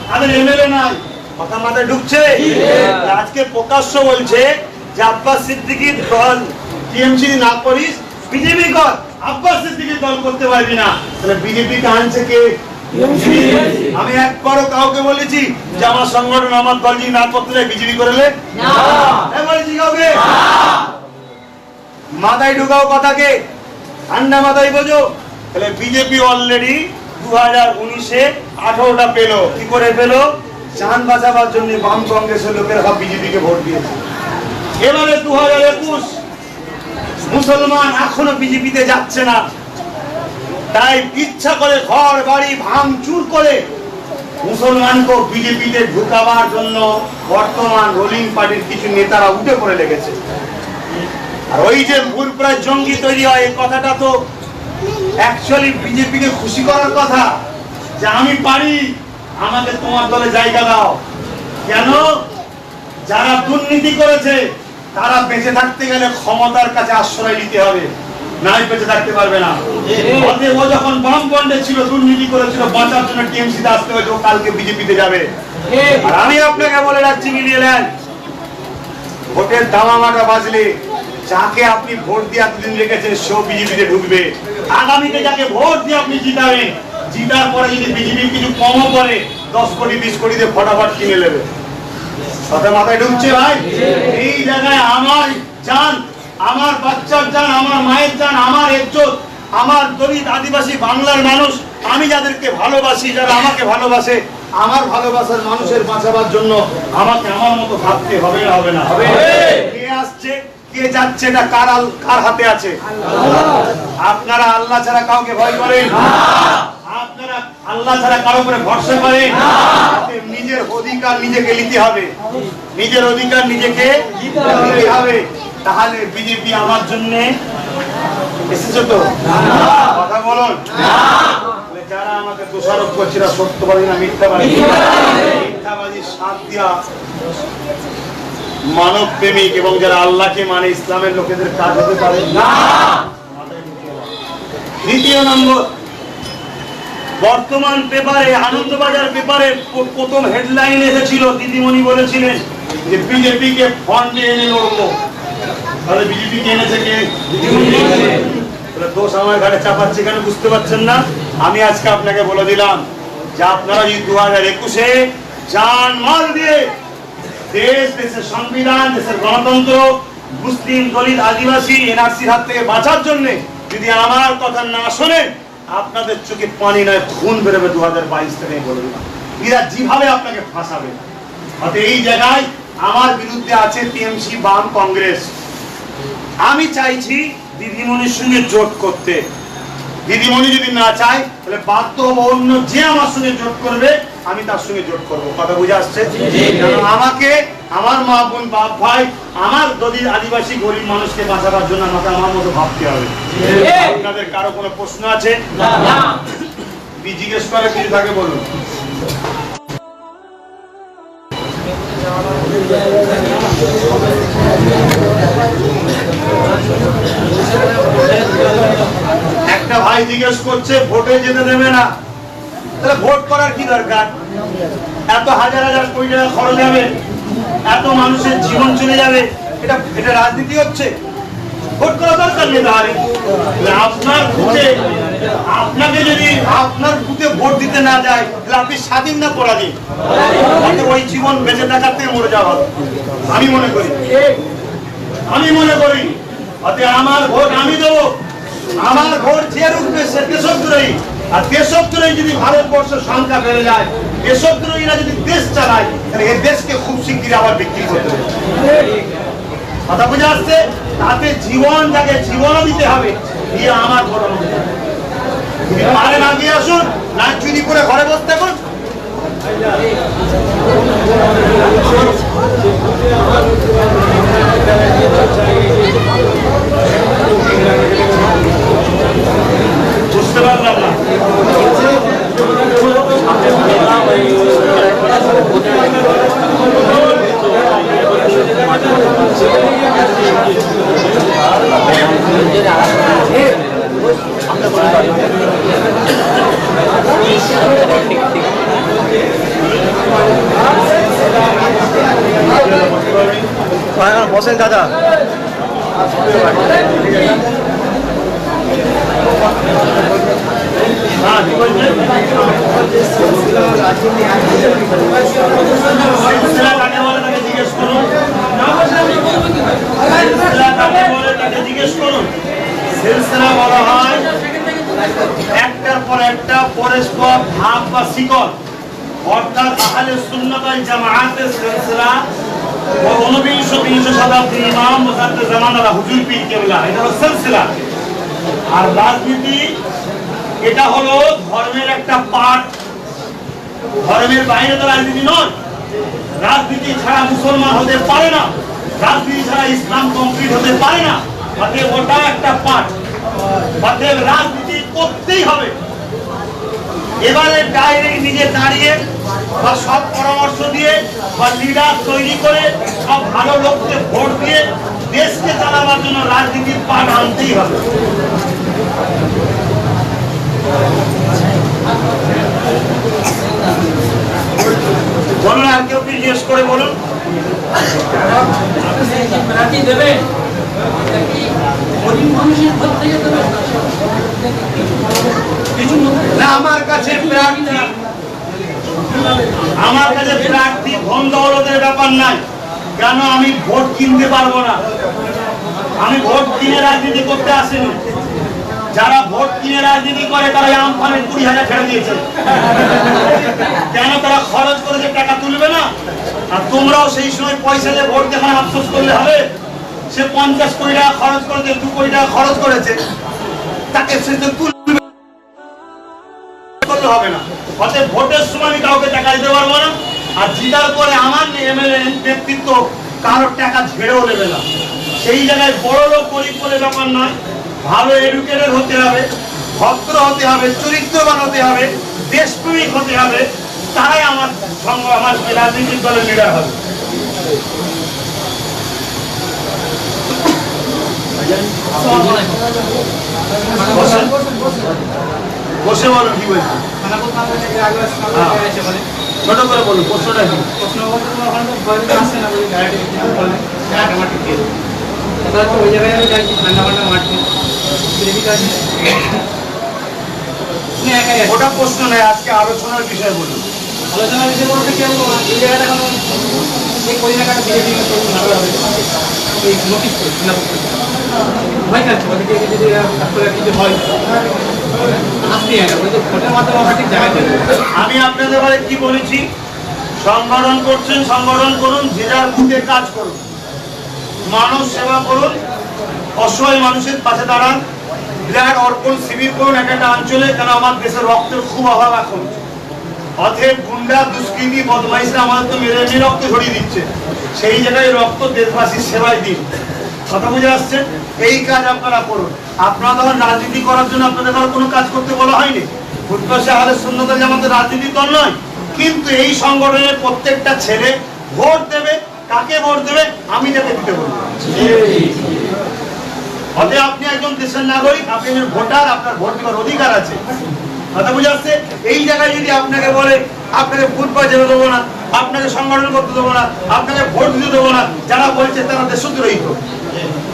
তাদের এমএলএ নাই। কথা মাথায় ঢুকছে? আজকে প্রকাশ্য বলছে যে আব্বাস সিদ্দিকীর দল টিএমসি না করিস, বিজেপি কর। আব্বাস সিদ্দিকীর দল করতে পারবি না, তাহলে বিজেপিকে আনছে কে? আমি একবারও কাউকে বলেছি যে আমার সংগঠন, আমার দল যদি না করতে বিজেপি করলে বলেছি কাউকে? মাথায় ঢুকাও কথাকে, ঠান্ডা মাথায় বোঝো। তাহলে বিজেপি অলরেডি 2019-এ 18টা পেল। কি করে পেল? চান বাঁচাবার জন্য বাম কংগ্রেসের লোকেরা সব বিজেপিকে ভোট দিয়েছে। এবারে 2021 মুসলমান এখনো বিজেপিতে যাচ্ছে না, তাই ইচ্ছা করে ঘর বাড়ি ভাঙচুর করে মুসলমানকে বিজেপিতে ঢুকাবার জন্য বর্তমান রুলিং পার্টির কিছু নেতারা উঠে পড়ে লেগেছে। আর ওই যে ভুরপুরায় জঙ্গি তৈরি হয়, এই কথাটা তো অ্যাকচুয়ালি বিজেপিকে খুশি করার কথা, যে আমি পারি, আমাকে তোমার দলে জায়গা দাও। কেন? যারা দুর্নীতি করেছে তারা বেঁচে থাকতে গেলে ক্ষমতার কাছে আশ্রয় নিতে হবে, নাই বেঁচে থাকতে পারবে না। ও যখন বাম বন্ডে ছিল, দুর্নীতি করেছিল, বাঁচার জন্য টিএমসিতে আসতে হয়েছে, কালকে বিজেপিতে যাবে। আর আমি আপনাকে বলে রাখছি, মিলিয়ে নেন, ভোটের দামামাটা বাজলে যাকে আপনি ভোট দিয়ে এতদিন রেখেছেন সেও বিজেপিতে ঢুকবে। আগামীতে যাকে ভোট দিয়ে আপনি জিতাবেন, জিতার পরে যদি বিজেপি কিছু কমও করে 10 কোটি 20 কোটি দিয়ে ফটাফট কিনে নেবে। কথা মাথায় ঢুকছে ভাই? এই জায়গায় আমার জান, আমার বাচ্চার জান, আমার মায়ের জান, আমার ইজ্জত, আমার দলিত আদিবাসী বাংলার মানুষ, আমি যাদেরকে ভালোবাসি, যারা আমাকে ভালোবাসে, আমার ভালোবাসার মানুষের বাঁচাবার জন্য আমাকে আমার মতো ভাবতে হবে না? হবে না? কে আসছে কে যাচ্ছে এটা কার হাতে আছে? আপনারা আল্লাহ ছাড়া কাউকে ভয় করেন? আপনারা আল্লাহ ছাড়া কারো উপরে ভরসা করেন? নিজের অধিকার নিজেকে নিতে হবে, নিজের অধিকার নিজেকে নিতে হবে। তাহলে বিজেপি আমার জন্য এসেছে তো? কথা বলুন। যারা আমাকে দোষারোপ করছে সত্যবাদী না মিথ্যাবাদী? মিথ্যাবাদী সাথ দিয়া মানব প্রেমিক এবং যারা আল্লাহকে মানে ইসলামের লোকেদের কাজ হতে পারে না। দ্বিতীয় নম্বর, বর্তমান পেপারে, আনন্দবাজার পেপারে প্রথম হেডলাইন এসেছিল, দিদিমণি বলেছিলেন যে বিজেপিকে ফন্ডে এনে লড়বো। তাহলে বিজেপিকে এনেছে কে? দোষ আমার ঘাড়ে চাপাচ্ছে কেন? বুঝতে পারছেন না? আমি আজকে আপনাকে বলে দিলাম যে আপনারা যদি 2021-এ জান মাল দিয়ে দেশ, দেশের সংবিধান, দেশের গণতন্ত্র, মুসলিম দলিত আদিবাসী এনআরসির হাত থেকে বাঁচার জন্য যদি আমার কথা না শোনেন, আপনাদের চোখে পানি নয় খুন বেরোবে 2022 থেকে বলে দিলাম। এরা যেভাবে আপনাকে ফাঁসাবে, এই জায়গায় আমার বিরুদ্ধে আছে টিএমসি, বাম, কংগ্রেস। আমি চাইছি দিদিমণির সঙ্গে জোট করতে। দিদিমণি যদি না চায় তাহলে বাধ্য হবো অন্য যে আমার সঙ্গে জোট করবে আমি তার সঙ্গে জোট করবো। কথা বুঝে আসছে? আমাকে, আমার মা বোন, বাপ ভাই, আমার যদি আদিবাসী গরিব মানুষকে বাঁচাবার জন্য আমাকে আমার মতো ভাবতে হবে। আপনাদের কারো কোনো প্রশ্ন আছে? জিজ্ঞেস করে কিছু থাকে বলুন। একটা ভাই জিজ্ঞেস করছে ভোটে যেতে দেবে না, তাহলে ভোট করার কি দরকার? এত হাজার হাজার কোটি টাকা খরচ হবে, এত মানুষের জীবন চলে যাবে, এটা রাজনীতি হচ্ছে? ভোট করা দরকার নেই। তাহলে আপনার বুথে, আপনাকে যদি আপনার বুথে ভোট দিতে না যায় তাহলে আপনি স্বাধীন না পরাধীন? ওই জীবন বেঁচে থাকার থেকে মরে যাওয়া আমি মনে করি। অতএব আমার ভোট আমি দেবো। আমার ভোট যে রুখবে সে দেশদ্রোহী। আর দেশদ্রোহী যদি ভারতবর্ষের সংখ্যা বেড়ে যায়, দেশদ্রোহীরা যদি দেশ চালায়, তাহলে এই দেশকে খুব শিগগিরই আবার বিক্রি করতে হবে। কথা বুঝে আসছে? তাতে জীবন যাকে জীবনও দিতে হবে, দিয়ে আমার ভোট যদি পারেন আগিয়ে আসুন, না চুরি করে ঘরে বসে থাকুন। বুঝতে পারলাম না। বসেন দাদা। জিজ্ঞেস করুন। সিলসিলা বলা হয় একটার পর একটা পরস্পর ভাব বা শিকল, অর্থাৎ আহলে সুন্নাত ওয়াল জামাআতের সিলসিলা। 19 শতাব্দীর ইমাম মুজাদ্দিদ জামানারা হুজুর পীর কেবলা, এটা হলো সিলসিলা। আর রাজনীতি এটা হলো ধর্মের একটা পার্ট। ধর্মের বাইরে তো রাজনীতি নয়। রাজনীতি ছাড়া মুসলমান হতে পারে না, রাজনীতি ছাড়া ইসলাম কমপ্লিট হতে পারে না। অতএব ওটা একটা পার্ট, অতএব রাজনীতি করতেই হবে। এবারে ডাইরেক্ট নিজে দাঁড়িয়ে বা সব পরামর্শ দিয়ে বা লিডার তৈরি করে সব ভালো লোককে ভোট দিয়ে দেশকে চালাবার জন্য রাজনীতির পাঠ আনতেই হবে। বলুন, আর কেউ কি জিজ্ঞেস করে বলুন। আমার কাছে প্রার্থী ধন দৌলতের ব্যাপার নাই। কেন? আমি ভোট কিনতে পারবো না। আমি ভোট কিনে রাজনীতি করতে আসিনি। যারা ভোট কিনে রাজনীতি করে তারা আমফানের 20,000 ছেড়ে দিয়েছে। কেন? তারা খরচ করে যে টাকা তুলবে না। আর তোমরাও সেই সময় পয়সা দিয়ে ভোট দেখানো আফসোস করলে হবে। সে 50 কোটি টাকা খরচ করেছে, 2 কোটি টাকা খরচ করেছে, তাকে সে তুলবে করলে হবে না। অতএব ভোটের সময় আমি কাউকে টাকা দিতে পারবো না। আর জিতার পরে আমার এমএলএ নেতৃত্ব কারোর টাকা ঝেড়েও নেবে না। সেই জায়গায় বড় লোক গরিব বলে ব্যাপার নয়। ভালো এডুকেটেড হতে হবে, ভদ্র হতে হবে, চরিত্রবান হতে হবে, দেশপ্রেমিক হতে হবে। তারাই আমার সঙ্গে আমার রাজনৈতিক দলের লিডার হবে। বসে বলো কি বলছি, ছোট করে বলুন প্রশ্নটা কি? ওই জায়গায় আমি যাচ্ছি ঠান্ডা ঠান্ডা মাঠে, ওটা প্রশ্ন নেই। আজকে আলোচনার বিষয় বলুন। আলোচনার বিষয় বলতে কি বলবো, এই জায়গাটা এখন এই ওই জায়গাটা বিজেপি ভালো হবে এই নোটিশ করে ভয় খাচ্ছে ওদেরকে যদি কিছু হয় আসতে ভোটের মাধ্যমে আমরা ঠিক জায়গায়। আমি আপনাদের বারে কি বলেছি, সংগঠন করছেন, সংগঠন করুন, যে যার বুথে কাজ করুন, মানুষ সেবা করুন, অসহায় মানুষের পাশে দাঁড়ান, ব্লাড অর্পণ শিবির করুন একটা অঞ্চলে, কেন আমার দেশের রক্তের খুব অভাব এখন। অতএব গুন্ডা দুষ্কৃতি বদমাইশরা আমাদের তো মেরে মেরে রক্ত ছড়িয়ে দিচ্ছে, সেই জায়গায় রক্ত দেশবাসীর সেবায় দিন। কথা বুঝে আসছে? এই কাজ আপনারা করুন। আপনারা তখন রাজনীতি করার জন্য আপনাদের কোনো কাজ করতে বলা হয়নি। ফুটবল আহলে সুন্নাত জামাতের রাজনীতির দল নয়, কিন্তু এই সংগঠনের প্রত্যেকটা ছেলে ভোট দেবে। কাকে ভোট দেবে? আমি যাকে দিতে বলবো। অতএব আপনি একজন দেশের নাগরিক, আপনি একজন ভোটার, আপনার ভোট দেওয়ার অধিকার আছে। কথা বুঝে আসছে? এই জায়গায় যদি আপনাকে বলে আপনাকে ফুটবল যেতে দেবো না, আপনাকে সংগঠন করতে দেবো না, আপনাকে ভোট দিতে দেবো না, যারা বলছে তারা দেশদ্রোহী,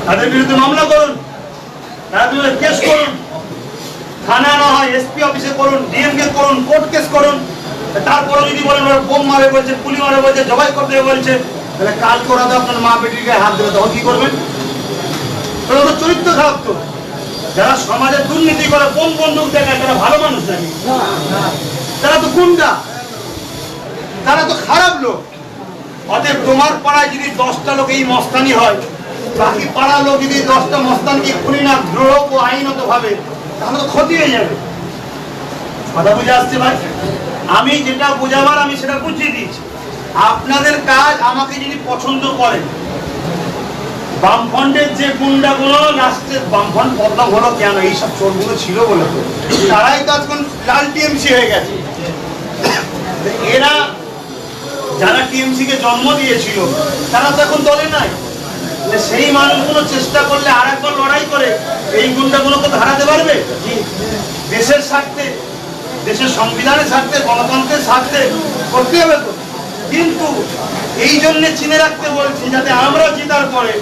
তাদের বিরুদ্ধে মামলা করুন, তাদের বিরুদ্ধে কেস করুন। থানা না হয় এসপি অফিসে করুন, ডিএমকে করুন, কোর্ট কেস করুন। তারপরে যদি বলেন বোম মারে বলছে, গুলি মারে বলছে, জবাই করতে বলছে, তাহলে কাল করা তো আপনার মা বেটির গায়ে হাত দেবে, তখন কি করবেন? চরিত্র খারাপ তো। যারা সমাজে দুর্নীতি করে, বোম বন্দুক দেখায়, তারা ভালো মানুষ নাকি? তারা তো গুন্ডা, তারা তো খারাপ লোক। অতএব তোমার পাড়ায় যদি 10টা লোক এই মস্তানি হয়, বাকি পাড়ার লোক যদি 10টা মস্তানকে খুলি না দৃঢ় ও আইনত ভাবে, তাহলে তো ক্ষতি হয়ে যাবে। কথা বুঝে আসছে ভাই? আমি যেটা বোঝাবার আমি সেটা বুঝিয়ে দিচ্ছি। আপনাদের কাজ আমাকে যদি পছন্দ করেন, বামফ্রন্টের যে গুন্ডাগুলো রাষ্ট্রের বামফ্রন্ট বদনাম হলো কেন? এইসব চোরগুলো ছিল বলে তো, তারাই তো আজকাল লাল টিএমসি হয়ে গেছে। এরা যারা টিএমসি কে জন্ম দিয়েছিল তারা তো এখন দলে নাই। সেই মানুষগুলো চেষ্টা করলে আর একবার লড়াই করে এই গুন্ডাগুলোকে হারাতে পারবে। দেশের স্বার্থে, দেশের সংবিধানের স্বার্থে, গণতন্ত্রের স্বার্থে করতে হবে তো। কিন্তু এই জন্য চিনে রাখতে বলছি, যাতে আমরা জেতার পরে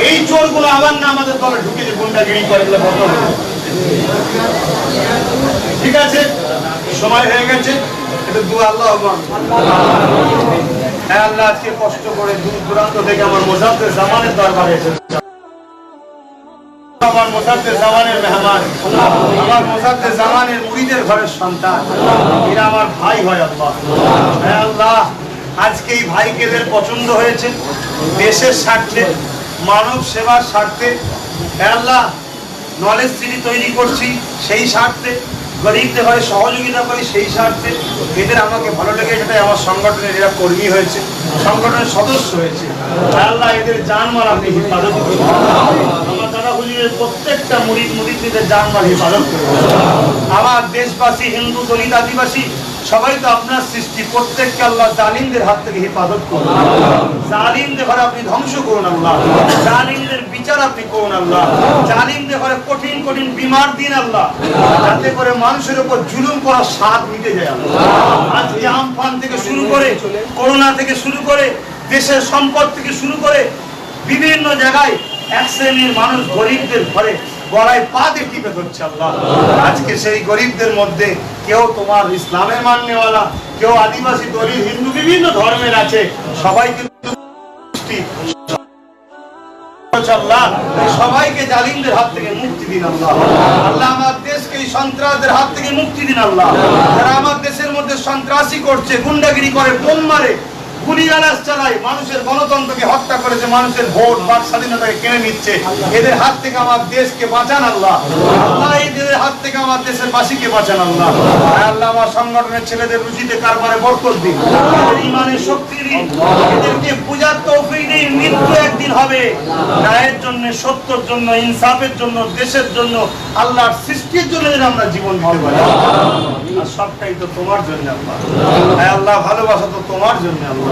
এই চোরগুলো আবার না আমাদের দলে ঢুকে যে গুন্ডাগিরি করে, ঠিক আছে? সময় হয়ে গেছে, এটা দু আল্লাহ আল্লাহ আজকে কষ্ট করে দূর দূরান্ত থেকে আমার মুজাদ্দেদ জামানের দরবারে এসেছে। আমার মুজাদ্দেদ জামানের মেহমান, আমার মুজাদ্দেদ জামানের মুরিদের ঘরের সন্তান, এরা আমার ভাই হয়। আল্লাহ আল্লাহ আজকে এই ভাইকে এদের পছন্দ হয়েছে দেশের স্বার্থে, মানব সেবার স্বার্থে। আল্লাহ নলেজ সিটি তৈরি করছি সেই স্বার্থে, গরিবদের ঘরে সহযোগিতা করি সেই স্বার্থে। এদের আমাকে ভালো লেগে, সেটাই আমার সংগঠনের এরা কর্মী হয়েছে, সংগঠনের সদস্য হয়েছে। আল্লাহ এদের জানমাল আপনি হিফাজত করুন। আমার দাদা হুজুরের প্রত্যেকটা মুরিদদের জানমাল হিফাজত করুন। আমার দেশবাসী, হিন্দু, দলিত, আদিবাসী সবাই তো আপনার সৃষ্টি, প্রত্যেককে আল্লাহ জালিমদের হাত থেকে হেফাজত করুন। জালিমদের ঘরে আপনি ধ্বংস করুন আল্লাহ, জালিমদের বিচার আপনি করুন আল্লাহ, জালিমদের ঘরে কঠিন কঠিন বিমার দিন আল্লাহ, যাতে করে মানুষের উপর জুলুম করার স্বাদ মিটে যায় আল্লাহ। আজকে আমফান থেকে শুরু করে, করোনা থেকে শুরু করে, দেশের সম্পদ থেকে শুরু করে বিভিন্ন জায়গায় এক শ্রেণীর মানুষ গরিবদের ঘরে গলায় পা দিয়ে টিপে ধরছে আল্লাহ। আজকে সেই গরিবদের মধ্যে কেউ তোমার ইসলামের মাননেওয়ালা, কেউ আদিবাসী, দলিত, হিন্দু, বিভিন্ন ধর্মের আছে, সবাই কিন্তু সবাইকে জালিমদের হাত থেকে মুক্তি দিন আল্লাহ। আল্লাহ আমার দেশকে এই সন্ত্রাসদের হাত থেকে মুক্তি দিন আল্লাহ। যারা আমার দেশের মধ্যে সন্ত্রাসী করছে, গুন্ডাগিরি করে, বোম মারে, গুলিগালাজ চালায়, মানুষের গণতন্ত্রকে হত্যা করেছে, মানুষের ভোট, বাক স্বাধীনতাকে কেড়ে নিচ্ছে, এদের হাত থেকে আমার দেশকে বাঁচান আল্লাহ। আল্লাহ এদের হাত থেকে আমার দেশের বাসীকে বাঁচান আল্লাহ। আল্লাহ আমার সংগঠনের ছেলেদের রুচিতে কারবারে বরকত দিন, এদের ঈমানের শক্তি দিন, এদেরকে পূজার তৌফিক দিন। মৃত্যু একদিন হবে, ন্যায়ের জন্য, সত্যের জন্য, ইনসাফের জন্য, দেশের জন্য, আল্লাহর সৃষ্টির জন্য যেন আমরা জীবন দিতে পারি। আর সবটাই তো তোমার জন্য আল্লাহ। আল্লাহ ভালোবাসা তো তোমার জন্য আল্লাহ,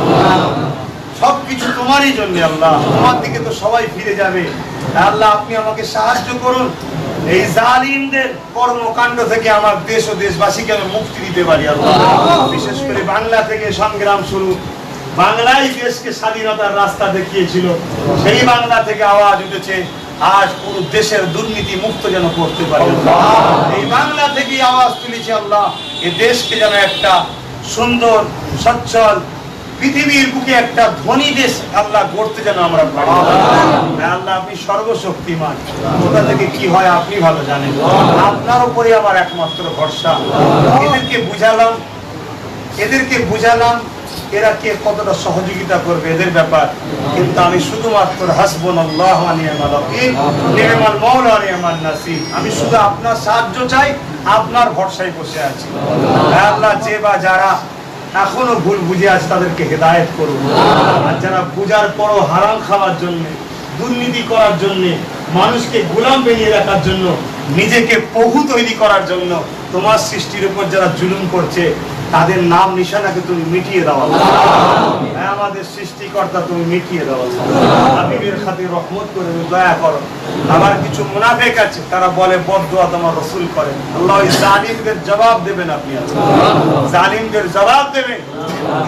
সবকিছু তোমারই জন্য আল্লাহ। তোমার দিকে তো সবাই ফিরে যাবে আল্লাহ। আপনি আমাকে সাহায্য করুন, এই জালিমদের কর্মকাণ্ড থেকে আমার দেশ ও দেশবাসীকে আমি মুক্তি দিতে পারি আল্লাহ। বিশেষ করে বাংলা থেকে সংগ্রাম শুরু, বাংলাই দেশকে স্বাধীনতার রাস্তা দেখিয়েছিল, সেই বাংলা থেকে আওয়াজ উঠেছে আজ পুরো দেশের দুর্নীতি মুক্ত যেন করতে পারি। এই বাংলা থেকে আওয়াজ তুলেছে আল্লাহ, এই দেশকে যেন একটা সুন্দর, সচ্ছল, পৃথিবীর বুকে একটা ধনী দেশ আল্লাহ গড়তে যেন আমরা পারি। আল্লাহ আপনি সর্বশক্তিমান, কোথা থেকে কি হয় আপনি ভালো জানেন, আপনার উপরে আমার একমাত্র ভরসা। এদেরকে বুঝালাম এরা কে কতটা সহযোগিতা করবে এদের ব্যাপার, কিন্তু আমি শুধুমাত্র হাসবুনাল্লাহু ওয়া নি'মাল ওয়াকিল, নি'মাল মাওলা ওয়া নি'মান নাসির, আমি শুধু আপনার সাহায্য চাই, আপনার ভরসায় বসে আছি। হে আল্লাহ, যে বা যারা এখনো ভুল বুঝে আছে তাদেরকে হেদায়েত করুন, আর যারা বুঝার পরও হারাম খাওয়ার জন্য, দুর্নীতি করার জন্য, মানুষকে গোলাম বানিয়ে রাখার জন্য, নিজেকে প্রভু তৈরি করার জন্য তোমার সৃষ্টির উপর যারা জুলুম করছে, তাদের নাম নিশানাকে তুমি মিটিয়ে দাও। হ্যাঁ, আমাদের সৃষ্টিকর্তা তুমি মিটিয়ে দাও। হাবিবের খাতির রহমত করে দয়া করো। আবার কিছু মুনাফিক আছে, তারা বলে বদদুয়া তোমার রাসূল করেন। আল্লাহ জালিমদের জবাব দেবেন, আপনি জালিমদের জবাব দেবেন।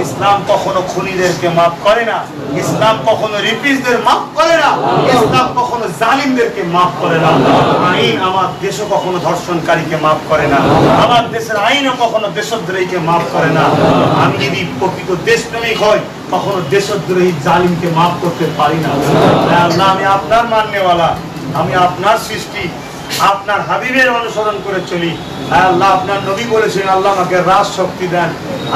ইসলাম কখনো খুনিদেরকে মাফ করে না, ইসলাম কখনো রিপিসদের মাফ করে না, ইসলাম কখনো জালিমদেরকে মাফ করে না। আইন আমার দেশও কখনো ধর্ষণকারীকে মাফ করে না, আমার দেশের আইনও কখনো দেশদ্রোহীকে মাফ করে না। আমি যদি প্রকৃত দেশপ্রেমিক হই, কখনো দেশদ্রোহী জালিমকে মাফ করতে পারি না। আল্লাহ, আমি আপনার মাননেওয়ালা, আমি আপনার সৃষ্টি, আপনার হাবিবের অনুসরণ করে চলি। হ্যাঁ আল্লাহ, আপনার নবী বলেছেন আল্লাহ আমাকে রাজ শক্তি দেন।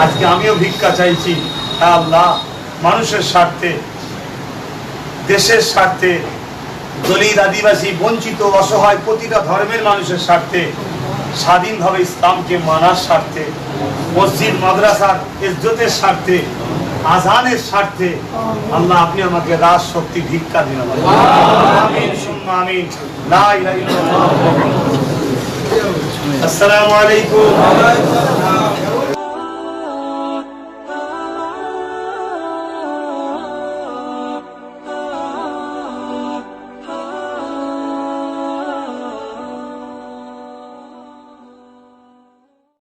আজকে আমিও ভিক্ষা চাইছি। হ্যাঁ আল্লাহ, মানুষের স্বার্থে, দেশের স্বার্থে, দলিত, আদিবাসী, বঞ্চিত, অসহায় প্রতিটা ধর্মের মানুষের স্বার্থে, স্বাধীনভাবে ইসলামকে মানার স্বার্থে, মসজিদ মাদ্রাসার ইজ্জতের স্বার্থে, আজানের স্বার্থে আল্লাহ আপনি আমাকে রাজ শক্তি ভিক্ষা দিন। আমিন সুম্মা আমিন। লা ইলাহা ইল্লাল্লাহ। আসসালামু আলাইকুম।